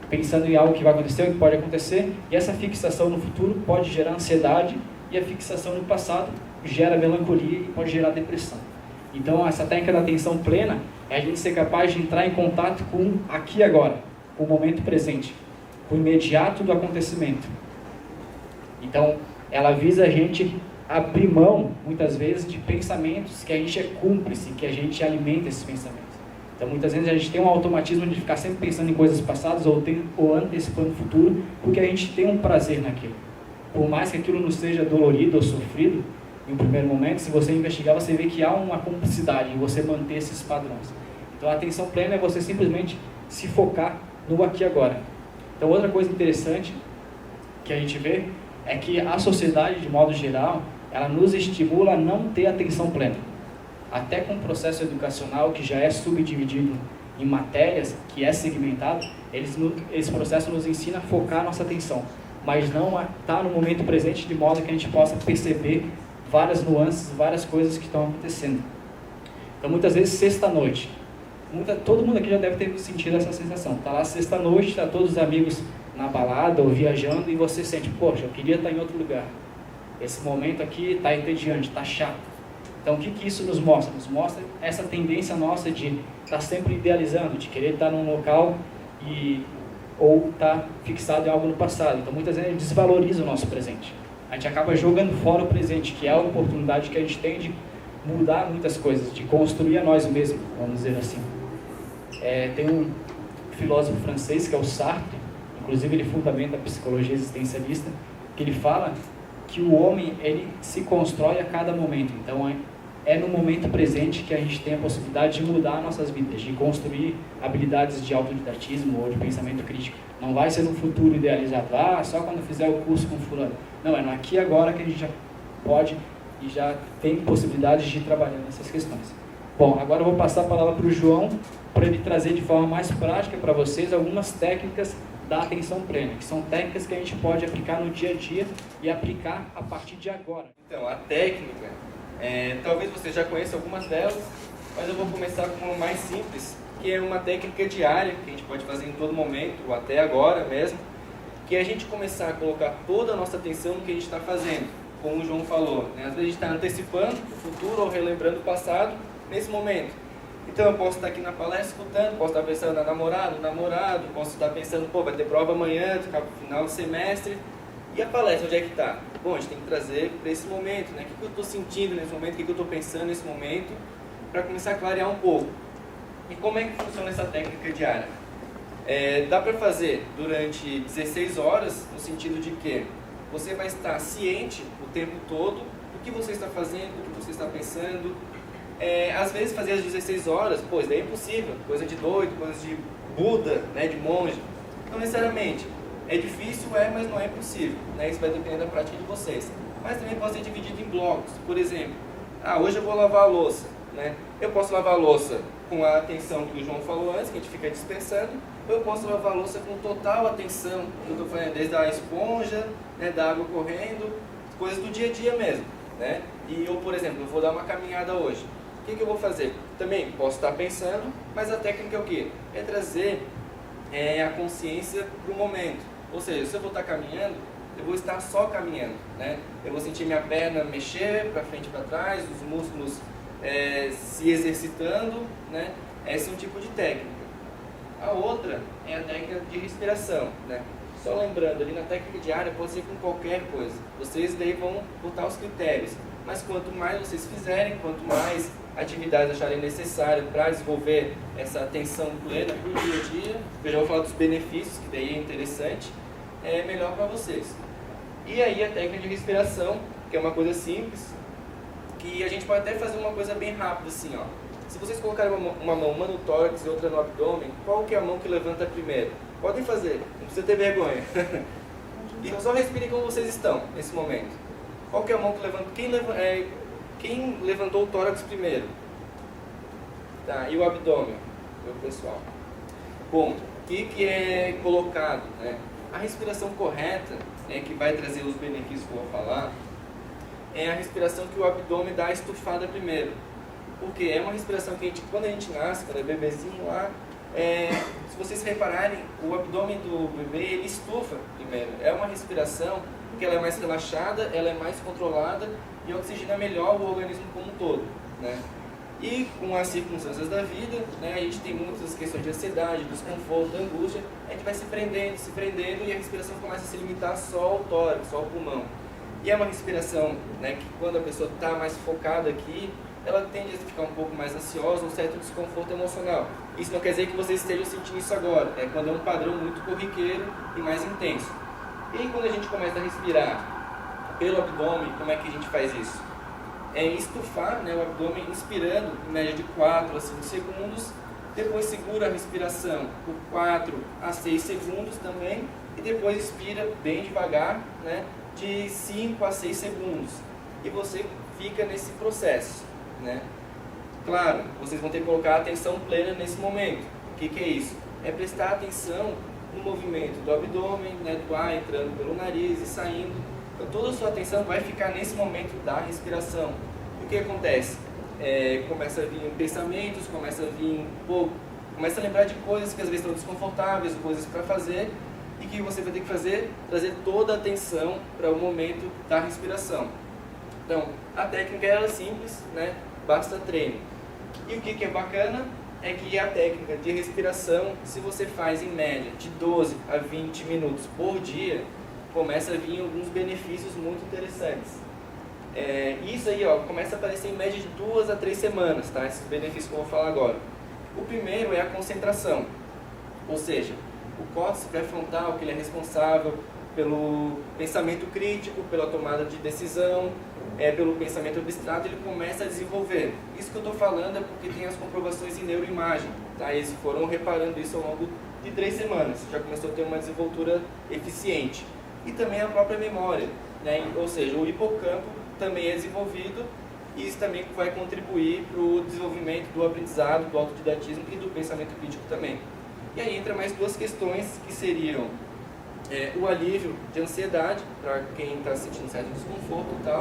pensando em algo que vai acontecer, ou que pode acontecer, e essa fixação no futuro pode gerar ansiedade, e a fixação no passado gera melancolia e pode gerar depressão. Então, essa técnica da atenção plena é a gente ser capaz de entrar em contato com aqui e agora, com o momento presente, com o imediato do acontecimento. Então, ela visa a gente abrir mão, muitas vezes, de pensamentos que a gente é cúmplice, que a gente alimenta esses pensamentos. Então, muitas vezes a gente tem um automatismo de ficar sempre pensando em coisas passadas ou antecipando o futuro, porque a gente tem um prazer naquilo. Por mais que aquilo não seja dolorido ou sofrido, em um primeiro momento, se você investigar, você vê que há uma cumplicidade em você manter esses padrões. Então, a atenção plena é você simplesmente se focar no aqui e agora. Então, outra coisa interessante que a gente vê é que a sociedade, de modo geral, ela nos estimula a não ter atenção plena. Até com o processo educacional, que já é subdividido em matérias, que é segmentado, esse processo nos ensina a focar a nossa atenção, mas não a estar no momento presente de modo que a gente possa perceber várias nuances, várias coisas que estão acontecendo. Então, muitas vezes, sexta-noite. Todo mundo aqui já deve ter sentido essa sensação. Está lá sexta-noite, está todos os amigos na balada ou viajando e você sente, poxa, eu queria estar em outro lugar. Esse momento aqui está entediante, está chato. Então, o que isso nos mostra? Nos mostra essa tendência nossa de estar sempre idealizando, de querer estar num local ou estar fixado em algo no passado. Então, muitas vezes, a gente desvaloriza o nosso presente. A gente acaba jogando fora o presente, que é a oportunidade que a gente tem de mudar muitas coisas, de construir a nós mesmos, vamos dizer assim. Tem um filósofo francês, que é o Sartre, inclusive ele fundamenta a psicologia existencialista, que ele fala que o homem ele se constrói a cada momento. Então, é no momento presente que a gente tem a possibilidade de mudar nossas vidas, de construir habilidades de autodidatismo ou de pensamento crítico. Não vai ser no futuro idealizado, só quando fizer o curso com fulano. Não, é no aqui e agora que a gente já pode e já tem possibilidades de trabalhar nessas questões. Bom, agora eu vou passar a palavra para o João, para ele trazer de forma mais prática para vocês algumas técnicas da atenção plena, que são técnicas que a gente pode aplicar no dia a dia e aplicar a partir de agora. Então, a técnica, talvez você já conheça algumas delas, mas eu vou começar com uma mais simples, que é uma técnica diária, que a gente pode fazer em todo momento, ou até agora mesmo, que é a gente começar a colocar toda a nossa atenção no que a gente está fazendo, como o João falou, né? Às vezes a gente está antecipando o futuro ou relembrando o passado nesse momento. Então eu posso estar aqui na palestra escutando, posso estar pensando na namorada, no namorado, posso estar pensando, vai ter prova amanhã, ficar pro final do semestre. E a palestra, onde é que está? Bom, a gente tem que trazer para esse momento, né? O que eu estou sentindo nesse momento, o que eu estou pensando nesse momento, para começar a clarear um pouco. E como é que funciona essa técnica diária? Dá para fazer durante 16 horas, no sentido de que você vai estar ciente o tempo todo do que você está fazendo, do que você está pensando. Às vezes fazer às 16 horas, isso daí é impossível, coisa de doido, coisa de Buda, né, de monge. Não necessariamente. É difícil, mas não é impossível, né? Isso vai depender da prática de vocês. Mas também pode ser dividido em blocos. Por exemplo, hoje eu vou lavar a louça, né? Eu posso lavar a louça com a atenção que o João falou antes, que a gente fica dispensando, ou eu posso lavar a louça com total atenção, que eu estou falando, desde a esponja, né, da água correndo, coisas do dia a dia mesmo, né? Ou, por exemplo, eu vou dar uma caminhada hoje. O que eu vou fazer? Também posso estar pensando, mas a técnica é o quê? É trazer a consciência para o momento. Ou seja, se eu vou estar caminhando, eu vou estar só caminhando, né? Eu vou sentir minha perna mexer para frente e para trás, os músculos se exercitando, né? Esse é um tipo de técnica. A outra é a técnica de respiração, né? Só lembrando, ali na técnica diária pode ser com qualquer coisa. Vocês daí vão botar os critérios. Mas quanto mais vocês fizerem, quanto mais atividades acharem necessárias para desenvolver essa atenção plena para o dia a dia, eu já vou falar dos benefícios, que daí é interessante, é melhor para vocês. E aí a técnica de respiração, que é uma coisa simples, que a gente pode até fazer uma coisa bem rápida assim, ó. Se vocês colocarem uma mão, uma no tórax e outra no abdômen, qual que é a mão que levanta primeiro? Podem fazer, não precisa ter vergonha. E só respirem como vocês estão nesse momento. Qual que é a mão que levanta? Quem levantou o tórax primeiro? Tá, e o abdômen, meu pessoal. Bom, o que é colocado, né? A respiração correta, né, que vai trazer os benefícios que eu vou falar, é a respiração que o abdômen dá a estufada primeiro. Porque é uma respiração que quando a gente nasce, quando é bebezinho lá, se vocês repararem, o abdômen do bebê ele estufa primeiro. É uma respiração que ela é mais relaxada, ela é mais controlada e oxigena melhor o organismo como um todo, né? E com as circunstâncias da vida, né, a gente tem muitas questões de ansiedade, desconforto, angústia, a gente vai se prendendo e a respiração começa a se limitar só ao tórax, só ao pulmão. E é uma respiração, né, que quando a pessoa está mais focada aqui, ela tende a ficar um pouco mais ansiosa, um certo desconforto emocional. Isso não quer dizer que vocês estejam sentindo isso agora, quando é um padrão muito corriqueiro e mais intenso. E quando a gente começa a respirar pelo abdômen, como é que a gente faz isso? É estufar, né, o abdômen inspirando em média de 4 a 5 segundos, depois segura a respiração por 4 a 6 segundos também, e depois expira bem devagar, né, de 5 a 6 segundos. E você fica nesse processo, né? Claro, vocês vão ter que colocar atenção plena nesse momento. O que é isso? É prestar atenção no movimento do abdômen, né, do ar entrando pelo nariz e saindo, Então toda a sua atenção vai ficar nesse momento da respiração. E o que acontece? Começa a vir pensamentos, começa a lembrar de coisas que às vezes estão desconfortáveis, coisas para fazer, e que você vai ter que fazer, trazer toda a atenção para o momento da respiração. Então, a técnica é simples, né? Basta treino. E o que é bacana é que a técnica de respiração, se você faz em média de 12 a 20 minutos por dia, começa a vir alguns benefícios muito interessantes. Isso aí começa a aparecer em média de 2 a 3 semanas, tá? Esses benefícios que eu vou falar agora. O primeiro é a concentração, ou seja, o córtex pré-frontal, que ele é responsável pelo pensamento crítico, pela tomada de decisão, pelo pensamento abstrato, ele começa a desenvolver. Isso que eu estou falando é porque tem as comprovações em neuroimagem, tá? Eles foram reparando isso ao longo de 3 semanas, já começou a ter uma desenvoltura eficiente. E também a própria memória, né? Ou seja, o hipocampo também é desenvolvido, e isso também vai contribuir para o desenvolvimento do aprendizado, do autodidatismo e do pensamento crítico também. E aí entra mais 2 questões, que seriam o alívio de ansiedade, para quem está sentindo certo desconforto e tal,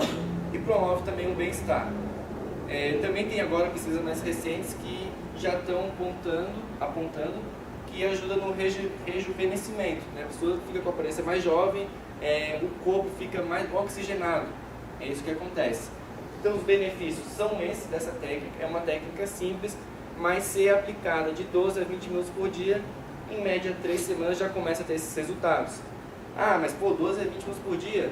e promove também um bem-estar. Também tem agora pesquisas mais recentes que já estão apontando que ajuda no rejuvenescimento, né? A pessoa fica com a aparência mais jovem, o corpo fica mais oxigenado, é isso que acontece. Então os benefícios são esses dessa técnica, é uma técnica simples, mas ser aplicada de 12 a 20 minutos por dia, em média 3 semanas já começa a ter esses resultados. Mas 12 a 20 minutos por dia,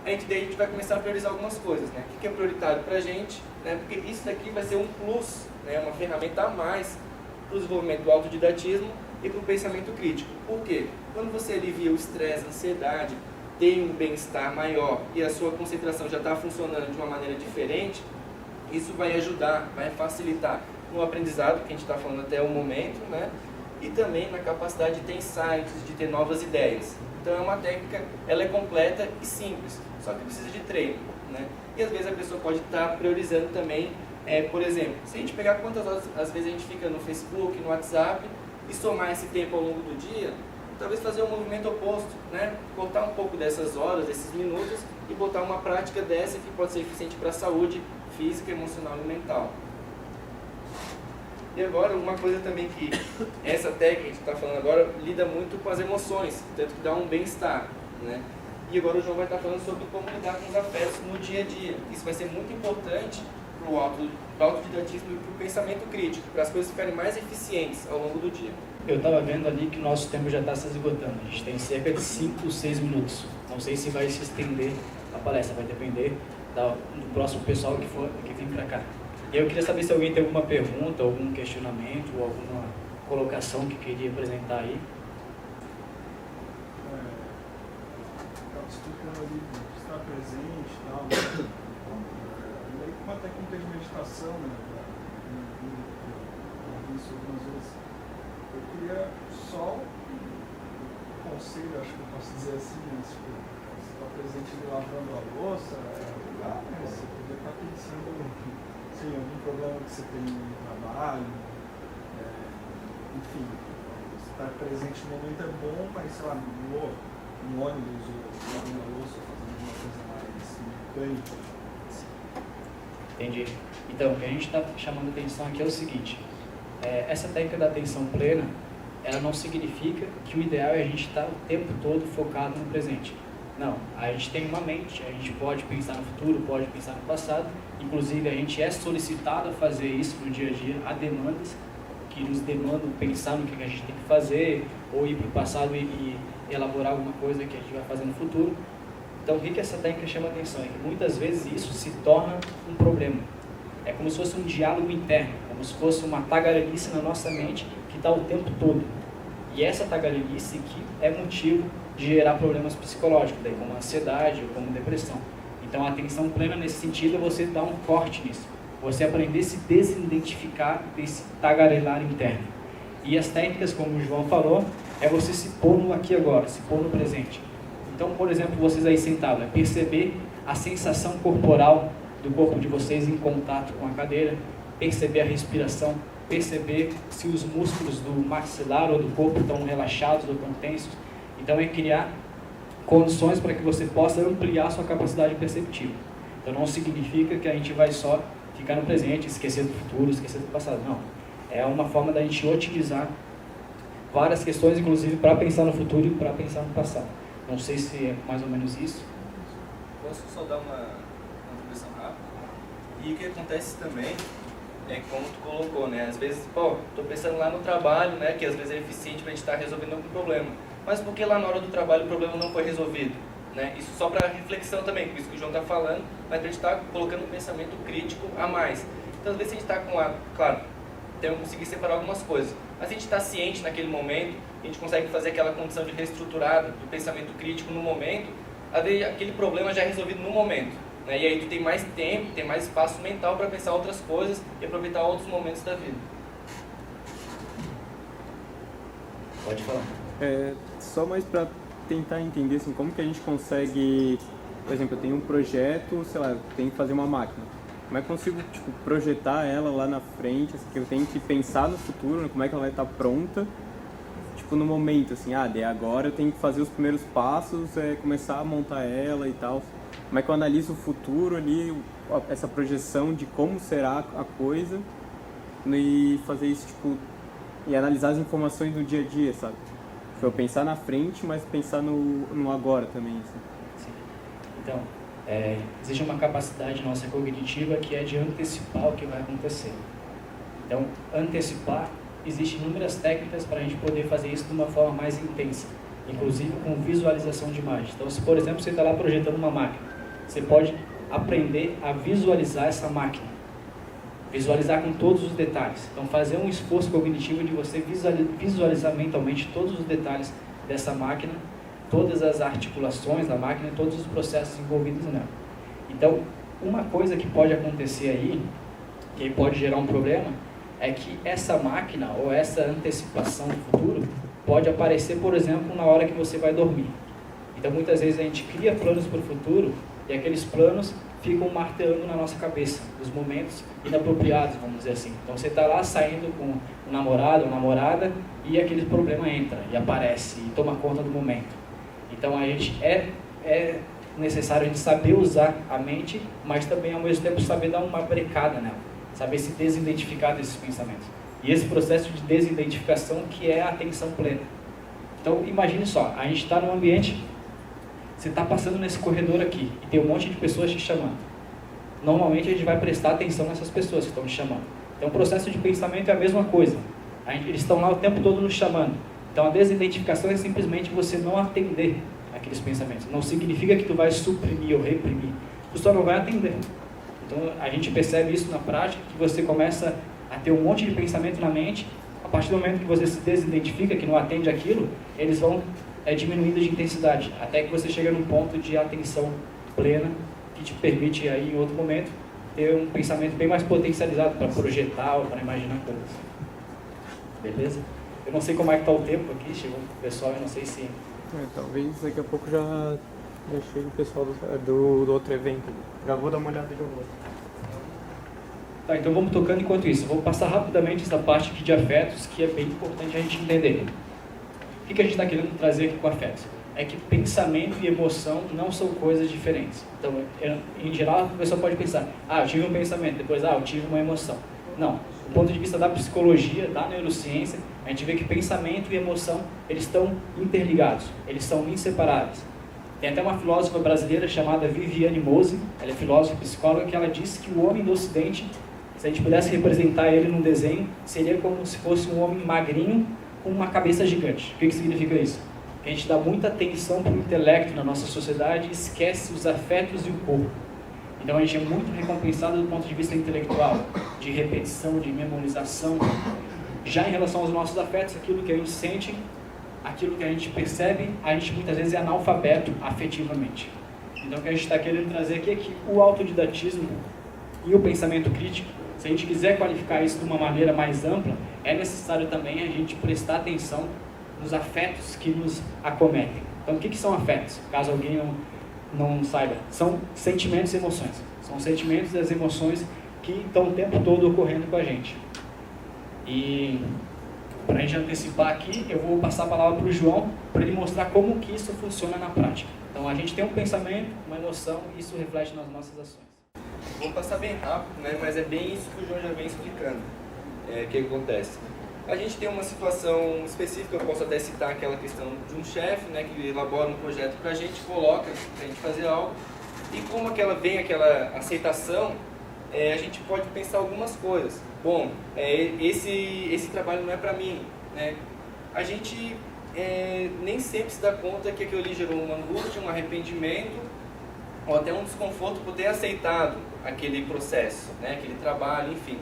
daí a gente vai começar a priorizar algumas coisas, né? O que é prioritário para a gente, né? Porque isso daqui vai ser um plus, né? Uma ferramenta a mais para o desenvolvimento do autodidatismo e para o pensamento crítico. Por quê? Quando você alivia o estresse, a ansiedade, tem um bem-estar maior e a sua concentração já está funcionando de uma maneira diferente, isso vai ajudar, vai facilitar no aprendizado que a gente está falando até o momento, né? E também na capacidade de ter insights, de ter novas ideias. Então é uma técnica, ela é completa e simples, só que precisa de treino, né? E às vezes a pessoa pode estar priorizando também, por exemplo, se a gente pegar quantas horas às vezes a gente fica no Facebook, no WhatsApp, e somar esse tempo ao longo do dia, talvez fazer um movimento oposto, né? Cortar um pouco dessas horas, desses minutos, e botar uma prática dessa que pode ser eficiente para a saúde física, emocional e mental. E agora, uma coisa também que essa técnica que a gente está falando agora lida muito com as emoções, tanto que dá um bem-estar, né? E agora o João vai estar falando sobre como lidar com os afetos no dia a dia. Isso vai ser muito importante para o autodidatismo e para o pensamento crítico, para as coisas ficarem mais eficientes ao longo do dia. Eu estava vendo ali que o nosso tempo já está se esgotando. A gente tem cerca de 5 ou 6 minutos. Não sei se vai se estender a palestra, vai depender do próximo pessoal que vem para cá. E eu queria saber se alguém tem alguma pergunta, algum questionamento, ou alguma colocação que queria apresentar aí. Estava explicando ali de estar presente e tal, né? E aí com a técnica de meditação, né? Eu vi isso algumas vezes. Eu queria só um conselho, acho que eu posso dizer assim, né? Tipo, você está presente ali lavando a louça, legal, né? Você podia estar pensando em algum problema que você tem no trabalho, enfim, estar presente no momento é bom, mas sei lá, no ônibus ou lavando a louça, fazendo alguma coisa mais mecânica. Entendi. Então, o que a gente está chamando a atenção aqui é o seguinte, essa técnica da atenção plena, ela não significa que o ideal é a gente estar o tempo todo focado no presente. Não, a gente tem uma mente, a gente pode pensar no futuro, pode pensar no passado, inclusive a gente é solicitado a fazer isso no dia a dia, há demandas que nos demandam pensar no que a gente tem que fazer, ou ir para o passado e elaborar alguma coisa que a gente vai fazer no futuro. Então o que essa técnica chama a atenção? É que muitas vezes isso se torna um problema. É como se fosse um diálogo interno, como se fosse uma tagarelice na nossa mente que está o tempo todo. E essa tagarelice que é motivo de gerar problemas psicológicos, daí como ansiedade ou como depressão. Então a atenção plena nesse sentido é você dar um corte nisso, você aprender a se desidentificar desse tagarelar interno. E as técnicas, como o João falou, é você se pôr no aqui e agora, se pôr no presente. Então, por exemplo, vocês aí sentados, perceber a sensação corporal do corpo de vocês em contato com a cadeira, perceber a respiração, perceber se os músculos do maxilar ou do corpo estão relaxados ou estão tensos. Então é criar condições para que você possa ampliar sua capacidade perceptiva. Então não significa que a gente vai só ficar no presente, esquecer do futuro, esquecer do passado. Não. É uma forma da gente otimizar várias questões, inclusive para pensar no futuro e para pensar no passado. Não sei se é mais ou menos isso. Posso só dar uma contribuição rápida? E o que acontece também é como tu colocou, né? Às vezes, pô, tô pensando lá no trabalho, né? Que às vezes é eficiente pra gente estar resolvendo algum problema. Mas por que lá na hora do trabalho o problema não foi resolvido? Né? Isso só para reflexão também, por isso que o João está falando, mas a gente está colocando um pensamento crítico a mais. Então, às vezes a gente está com a... Claro, temos que conseguir separar algumas coisas. Mas a gente está ciente naquele momento, a gente consegue fazer aquela condição de reestruturada do pensamento crítico no momento, às vezes aquele problema já é resolvido no momento. Né? E aí tu tem mais tempo, tem mais espaço mental para pensar outras coisas e aproveitar outros momentos da vida. Pode falar. Só mais para tentar entender assim, como que a gente consegue, por exemplo, eu tenho um projeto, sei lá, eu tenho que fazer uma máquina. Como é que eu consigo projetar ela lá na frente, assim, que eu tenho que pensar no futuro, né, como é que ela vai estar pronta, no momento, assim, agora eu tenho que fazer os primeiros passos, começar a montar ela e tal. Como é que eu analiso o futuro ali, essa projeção de como será a coisa e fazer isso, e analisar as informações do dia a dia, sabe? Eu pensar na frente, mas pensar no agora também. Assim. Sim. Então, existe uma capacidade nossa cognitiva que é de antecipar o que vai acontecer. Então, antecipar, existem inúmeras técnicas para a gente poder fazer isso de uma forma mais intensa, inclusive com visualização de imagem. Então, se por exemplo você está lá projetando uma máquina, você pode aprender a visualizar essa máquina. Visualizar com todos os detalhes. Então, fazer um esforço cognitivo de você visualizar mentalmente todos os detalhes dessa máquina, todas as articulações da máquina e todos os processos envolvidos nela. Então, uma coisa que pode acontecer aí, que pode gerar um problema, é que essa máquina ou essa antecipação do futuro pode aparecer, por exemplo, na hora que você vai dormir. Então, muitas vezes a gente cria planos para o futuro e aqueles planos ficam martelando na nossa cabeça, os momentos inapropriados, vamos dizer assim. Então você está lá saindo com um namorado ou namorada e aquele problema entra e aparece e toma conta do momento. Então a gente é necessário a gente saber usar a mente, mas também ao mesmo tempo saber dar uma brecada nela, saber se desidentificar desses pensamentos. E esse processo de desidentificação que é a atenção plena. Então imagine só, a gente está num ambiente. Você está passando nesse corredor aqui e tem um monte de pessoas te chamando. Normalmente a gente vai prestar atenção nessas pessoas que estão te chamando. Então o processo de pensamento é a mesma coisa. Eles estão lá o tempo todo nos chamando. Então a desidentificação é simplesmente você não atender aqueles pensamentos. Não significa que tu vai suprimir ou reprimir. Tu só não vai atender. Então a gente percebe isso na prática, que você começa a ter um monte de pensamento na mente. A partir do momento que você se desidentifica, que não atende aquilo, eles vão diminuindo de intensidade, até que você chega num ponto de atenção plena, que te permite aí, em outro momento, ter um pensamento bem mais potencializado para projetar ou para imaginar coisas. Beleza? Eu não sei como é que está o tempo aqui, chegou o pessoal, eu não sei se... talvez daqui a pouco já chegue o pessoal do outro evento. Já vou dar uma olhada de novo. Tá, então vamos tocando enquanto isso. Vou passar rapidamente essa parte aqui de afetos, que é bem importante a gente entender. O que a gente está querendo trazer aqui com afetos? É que pensamento e emoção não são coisas diferentes. Então, em geral, a pessoa pode pensar, eu tive um pensamento, depois, eu tive uma emoção. Não. Do ponto de vista da psicologia, da neurociência, a gente vê que pensamento e emoção, eles estão interligados, eles são inseparáveis. Tem até uma filósofa brasileira chamada Viviane Mose, ela é filósofa e psicóloga, que ela disse que o homem do Ocidente, se a gente pudesse representar ele num desenho, seria como se fosse um homem magrinho, com uma cabeça gigante. O que significa isso? Que a gente dá muita atenção para o intelecto na nossa sociedade e esquece os afetos e o corpo. Então a gente é muito recompensado do ponto de vista intelectual, de repetição, de memorização. Já em relação aos nossos afetos, aquilo que a gente sente, aquilo que a gente percebe, a gente muitas vezes é analfabeto afetivamente. Então o que a gente está querendo trazer aqui é que o autodidatismo e o pensamento crítico, se a gente quiser qualificar isso de uma maneira mais ampla, é necessário também a gente prestar atenção nos afetos que nos acometem. Então, o que são afetos? Caso alguém não saiba, são sentimentos e emoções. São sentimentos e as emoções que estão o tempo todo ocorrendo com a gente. E para a gente antecipar aqui, eu vou passar a palavra para o João, para ele mostrar como que isso funciona na prática. Então, a gente tem um pensamento, uma emoção, e isso reflete nas nossas ações. Vou passar bem rápido, né? Mas é bem isso que o João já vem explicando. O que acontece? A gente tem uma situação específica, eu posso até citar aquela questão de um chefe, né, que elabora um projeto para a gente, coloca para a gente fazer algo, e como aquela aceitação, a gente pode pensar algumas coisas. Bom, esse trabalho não é para mim, né? A gente nem sempre se dá conta que aquilo ali gerou uma angústia, um arrependimento, ou até um desconforto por ter aceitado aquele processo, né, aquele trabalho, enfim.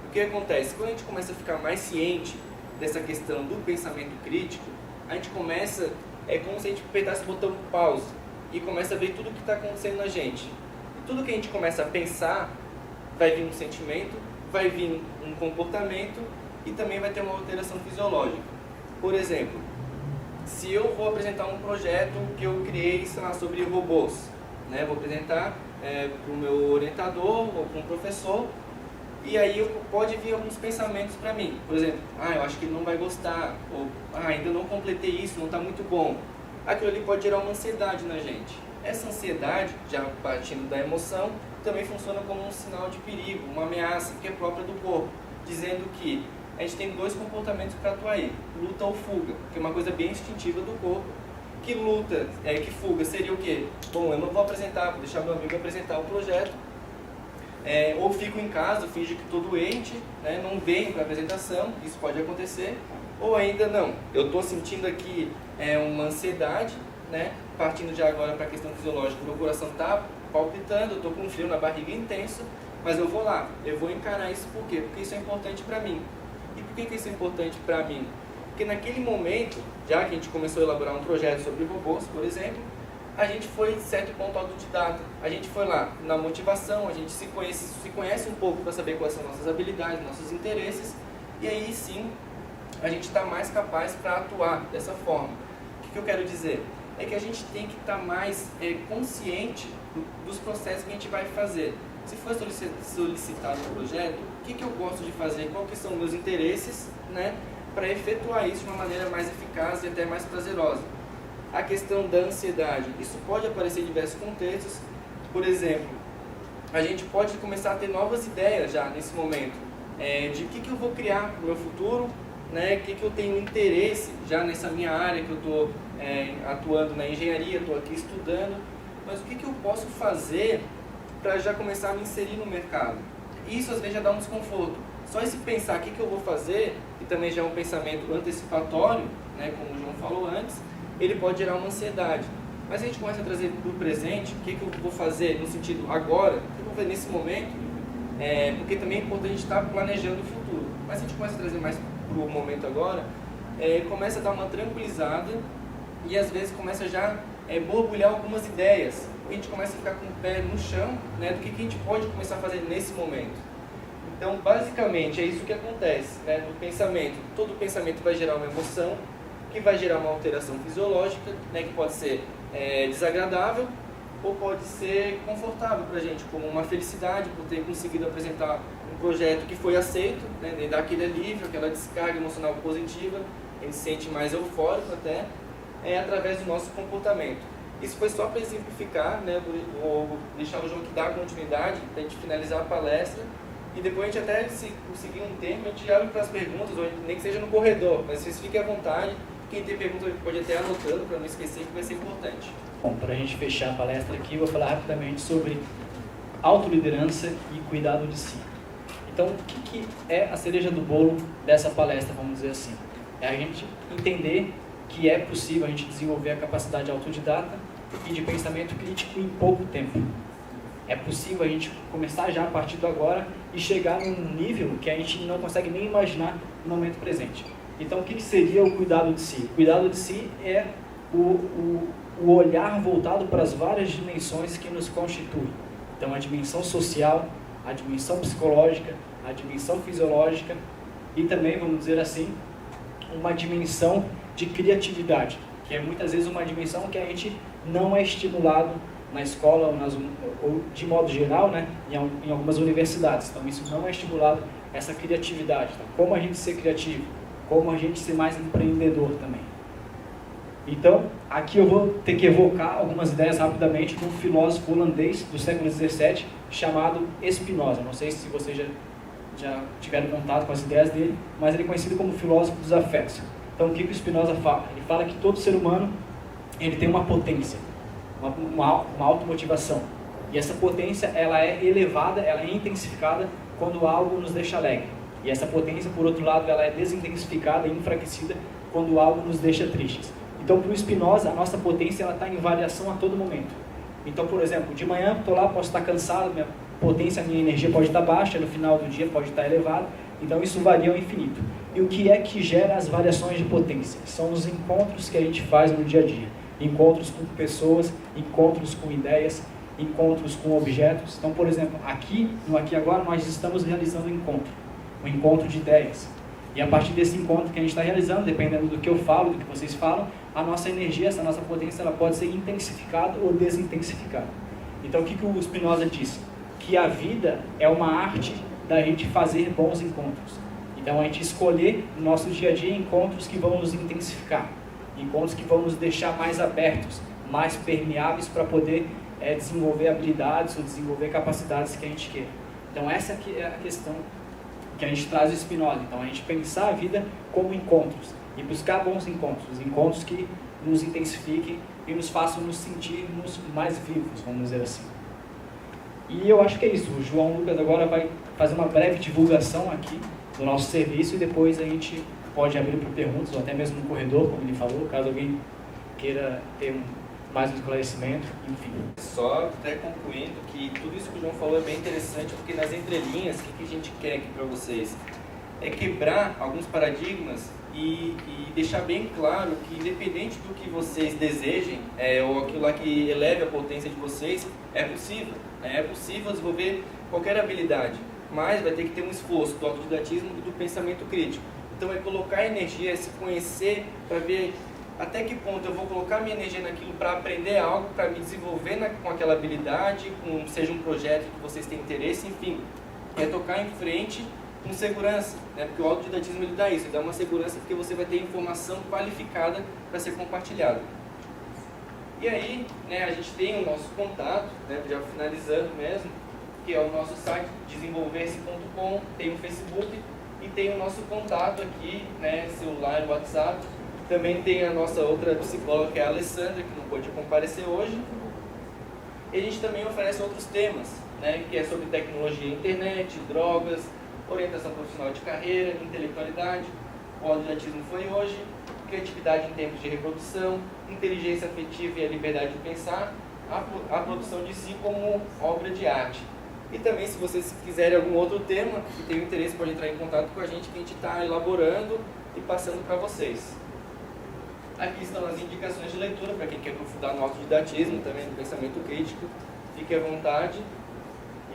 O que acontece? Quando a gente começa a ficar mais ciente dessa questão do pensamento crítico, a gente começa, como se a gente apertasse o botão pause e começa a ver tudo o que está acontecendo na gente. E tudo que a gente começa a pensar, vai vir um sentimento, vai vir um comportamento e também vai ter uma alteração fisiológica. Por exemplo, se eu vou apresentar um projeto que eu criei, sei lá, sobre robôs, né? Vou apresentar para o meu orientador ou para um professor, e aí pode vir alguns pensamentos para mim. Por exemplo, eu acho que ele não vai gostar, ou ainda não completei isso, não está muito bom. Aquilo ali pode gerar uma ansiedade na gente. Essa ansiedade, já partindo da emoção, também funciona como um sinal de perigo, uma ameaça que é própria do corpo, dizendo que a gente tem dois comportamentos para atuar aí, luta ou fuga, que é uma coisa bem instintiva do corpo. Que luta, que fuga seria o quê? Bom, eu não vou apresentar, vou deixar meu amigo apresentar o projeto, ou fico em casa, finge que estou doente, né, não venho para a apresentação, isso pode acontecer, ou ainda não, eu estou sentindo aqui uma ansiedade, né, partindo de agora para a questão fisiológica, meu coração está palpitando, eu estou com um frio na barriga intenso, mas eu vou lá, eu vou encarar isso por quê? Porque isso é importante para mim. E por que isso é importante para mim? Porque naquele momento, já que a gente começou a elaborar um projeto sobre robôs, por exemplo, a gente foi, de certo ponto, autodidata. A gente foi lá na motivação, a gente se conhece um pouco para saber quais são nossas habilidades, nossos interesses, e aí sim a gente está mais capaz para atuar dessa forma. O que eu quero dizer? É que a gente tem que estar mais consciente dos processos que a gente vai fazer. Se for solicitado um projeto, o que eu gosto de fazer, quais que são os meus interesses, né, para efetuar isso de uma maneira mais eficaz e até mais prazerosa. A questão da ansiedade, isso pode aparecer em diversos contextos. Por exemplo, a gente pode começar a ter novas ideias já nesse momento, de o que eu vou criar para o meu futuro, né, o que eu tenho interesse já nessa minha área que eu estou atuando na engenharia, estou aqui estudando, mas o que eu posso fazer para já começar a me inserir no mercado. Isso às vezes já dá um desconforto. Só esse pensar o que eu vou fazer, que também já é um pensamento antecipatório, né, como o João falou antes, ele pode gerar uma ansiedade. Mas a gente começa a trazer para o presente, o que eu vou fazer no sentido agora, o que eu vou fazer nesse momento, porque também é importante estar planejando o futuro. Mas a gente começa a trazer mais para o momento agora, começa a dar uma tranquilizada e às vezes começa já borbulhar algumas ideias. A gente começa a ficar com o pé no chão, né, do que a gente pode começar a fazer nesse momento. Então, basicamente, é isso que acontece, né, no pensamento. Todo pensamento vai gerar uma emoção, que vai gerar uma alteração fisiológica, né, que pode ser desagradável ou pode ser confortável para a gente, como uma felicidade por ter conseguido apresentar um projeto que foi aceito, né, dar aquele alívio, aquela descarga emocional positiva, a gente se sente mais eufórico até, através do nosso comportamento. Isso foi só para exemplificar, né, vou deixar o João aqui dar continuidade, para a gente finalizar a palestra, e depois a gente até, se conseguir um tempo, a gente abre para as perguntas, ou nem que seja no corredor, mas vocês fiquem à vontade, quem tem pergunta pode até ir anotando, para não esquecer, que vai ser importante. Bom, para a gente fechar a palestra aqui, eu vou falar rapidamente sobre autoliderança e cuidado de si. Então, o que é a cereja do bolo dessa palestra, vamos dizer assim? É a gente entender que é possível a gente desenvolver a capacidade autodidata e de pensamento crítico em pouco tempo. É possível a gente começar já a partir do agora e chegar num nível que a gente não consegue nem imaginar no momento presente. Então, o que seria o cuidado de si? O cuidado de si é o olhar voltado para as várias dimensões que nos constituem. Então, a dimensão social, a dimensão psicológica, a dimensão fisiológica e também, vamos dizer assim, uma dimensão de criatividade, que é muitas vezes uma dimensão que a gente não é estimulado na escola ou de modo geral, né, em algumas universidades. Então, isso não é estimulado, essa criatividade. Então, como a gente ser criativo, como a gente ser mais empreendedor também. Então, aqui eu vou ter que evocar algumas ideias rapidamente de um filósofo holandês do século XVII chamado Spinoza. Não sei se vocês já tiveram contato com as ideias dele, mas ele é conhecido como filósofo dos afetos. Então, o que o Spinoza fala? Ele fala que todo ser humano ele tem uma potência, uma automotivação. E essa potência ela é elevada, ela é intensificada quando algo nos deixa alegre. E essa potência, por outro lado, ela é desintensificada e enfraquecida quando algo nos deixa tristes. Então, para o Spinoza, a nossa potência está em variação a todo momento. Então, por exemplo, de manhã estou lá, posso estar cansado, minha potência, minha energia pode estar baixa, no final do dia pode estar elevada. Então, isso varia ao infinito. E o que é que gera as variações de potência? São os encontros que a gente faz no dia a dia. Encontros com pessoas, encontros com ideias, encontros com objetos. Então, por exemplo, aqui, no Aqui Agora, nós estamos realizando um encontro de ideias. E a partir desse encontro que a gente está realizando, dependendo do que eu falo, do que vocês falam, a nossa energia, essa nossa potência, ela pode ser intensificada ou desintensificada. Então, o que o Spinoza disse? Que a vida é uma arte da gente fazer bons encontros. Então, a gente escolher no nosso dia a dia encontros que vão nos intensificar, encontros que vão nos deixar mais abertos, mais permeáveis para poder desenvolver habilidades ou desenvolver capacidades que a gente queira. Então, essa aqui é a questão que a gente traz do Spinoza. Então, a gente pensar a vida como encontros e buscar bons encontros, encontros que nos intensifiquem e nos façam nos sentirmos mais vivos, vamos dizer assim. E eu acho que é isso. O João Lucas agora vai fazer uma breve divulgação aqui do nosso serviço e depois a gente pode abrir para perguntas ou até mesmo no corredor, como ele falou, caso alguém queira ter mais um esclarecimento, enfim. Só até concluindo que tudo isso que o João falou é bem interessante, porque nas entrelinhas, o que a gente quer aqui para vocês? É quebrar alguns paradigmas e deixar bem claro que independente do que vocês desejem, ou aquilo lá que eleve a potência de vocês, é possível. É possível desenvolver qualquer habilidade, mas vai ter que ter um esforço do autodidatismo e do pensamento crítico. Então é colocar energia, é se conhecer para ver até que ponto eu vou colocar minha energia naquilo para aprender algo, para me desenvolver com aquela habilidade, seja um projeto que vocês têm interesse, enfim. É tocar em frente com segurança, né? Porque o autodidatismo ele dá isso, ele dá uma segurança porque você vai ter informação qualificada para ser compartilhada. E aí, né, a gente tem o nosso contato, né, já finalizando mesmo, que é o nosso site desenvolver-se.com, tem o Facebook e tem o nosso contato aqui, né, celular e WhatsApp. Também tem a nossa outra psicóloga, que é a Alessandra, que não pôde comparecer hoje. E a gente também oferece outros temas, né, que é sobre tecnologia e internet, drogas, orientação profissional de carreira, intelectualidade, o autodidatismo foi hoje, criatividade em tempos de reprodução, inteligência afetiva e a liberdade de pensar, a produção de si como obra de arte. E também, se vocês quiserem algum outro tema e tem interesse, pode entrar em contato com a gente, que a gente está elaborando e passando para vocês. Aqui estão as indicações de leitura para quem quer aprofundar no autodidatismo, também no pensamento crítico. Fique à vontade.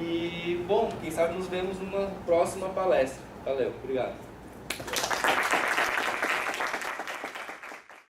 E, bom, quem sabe nos vemos numa próxima palestra. Valeu, obrigado.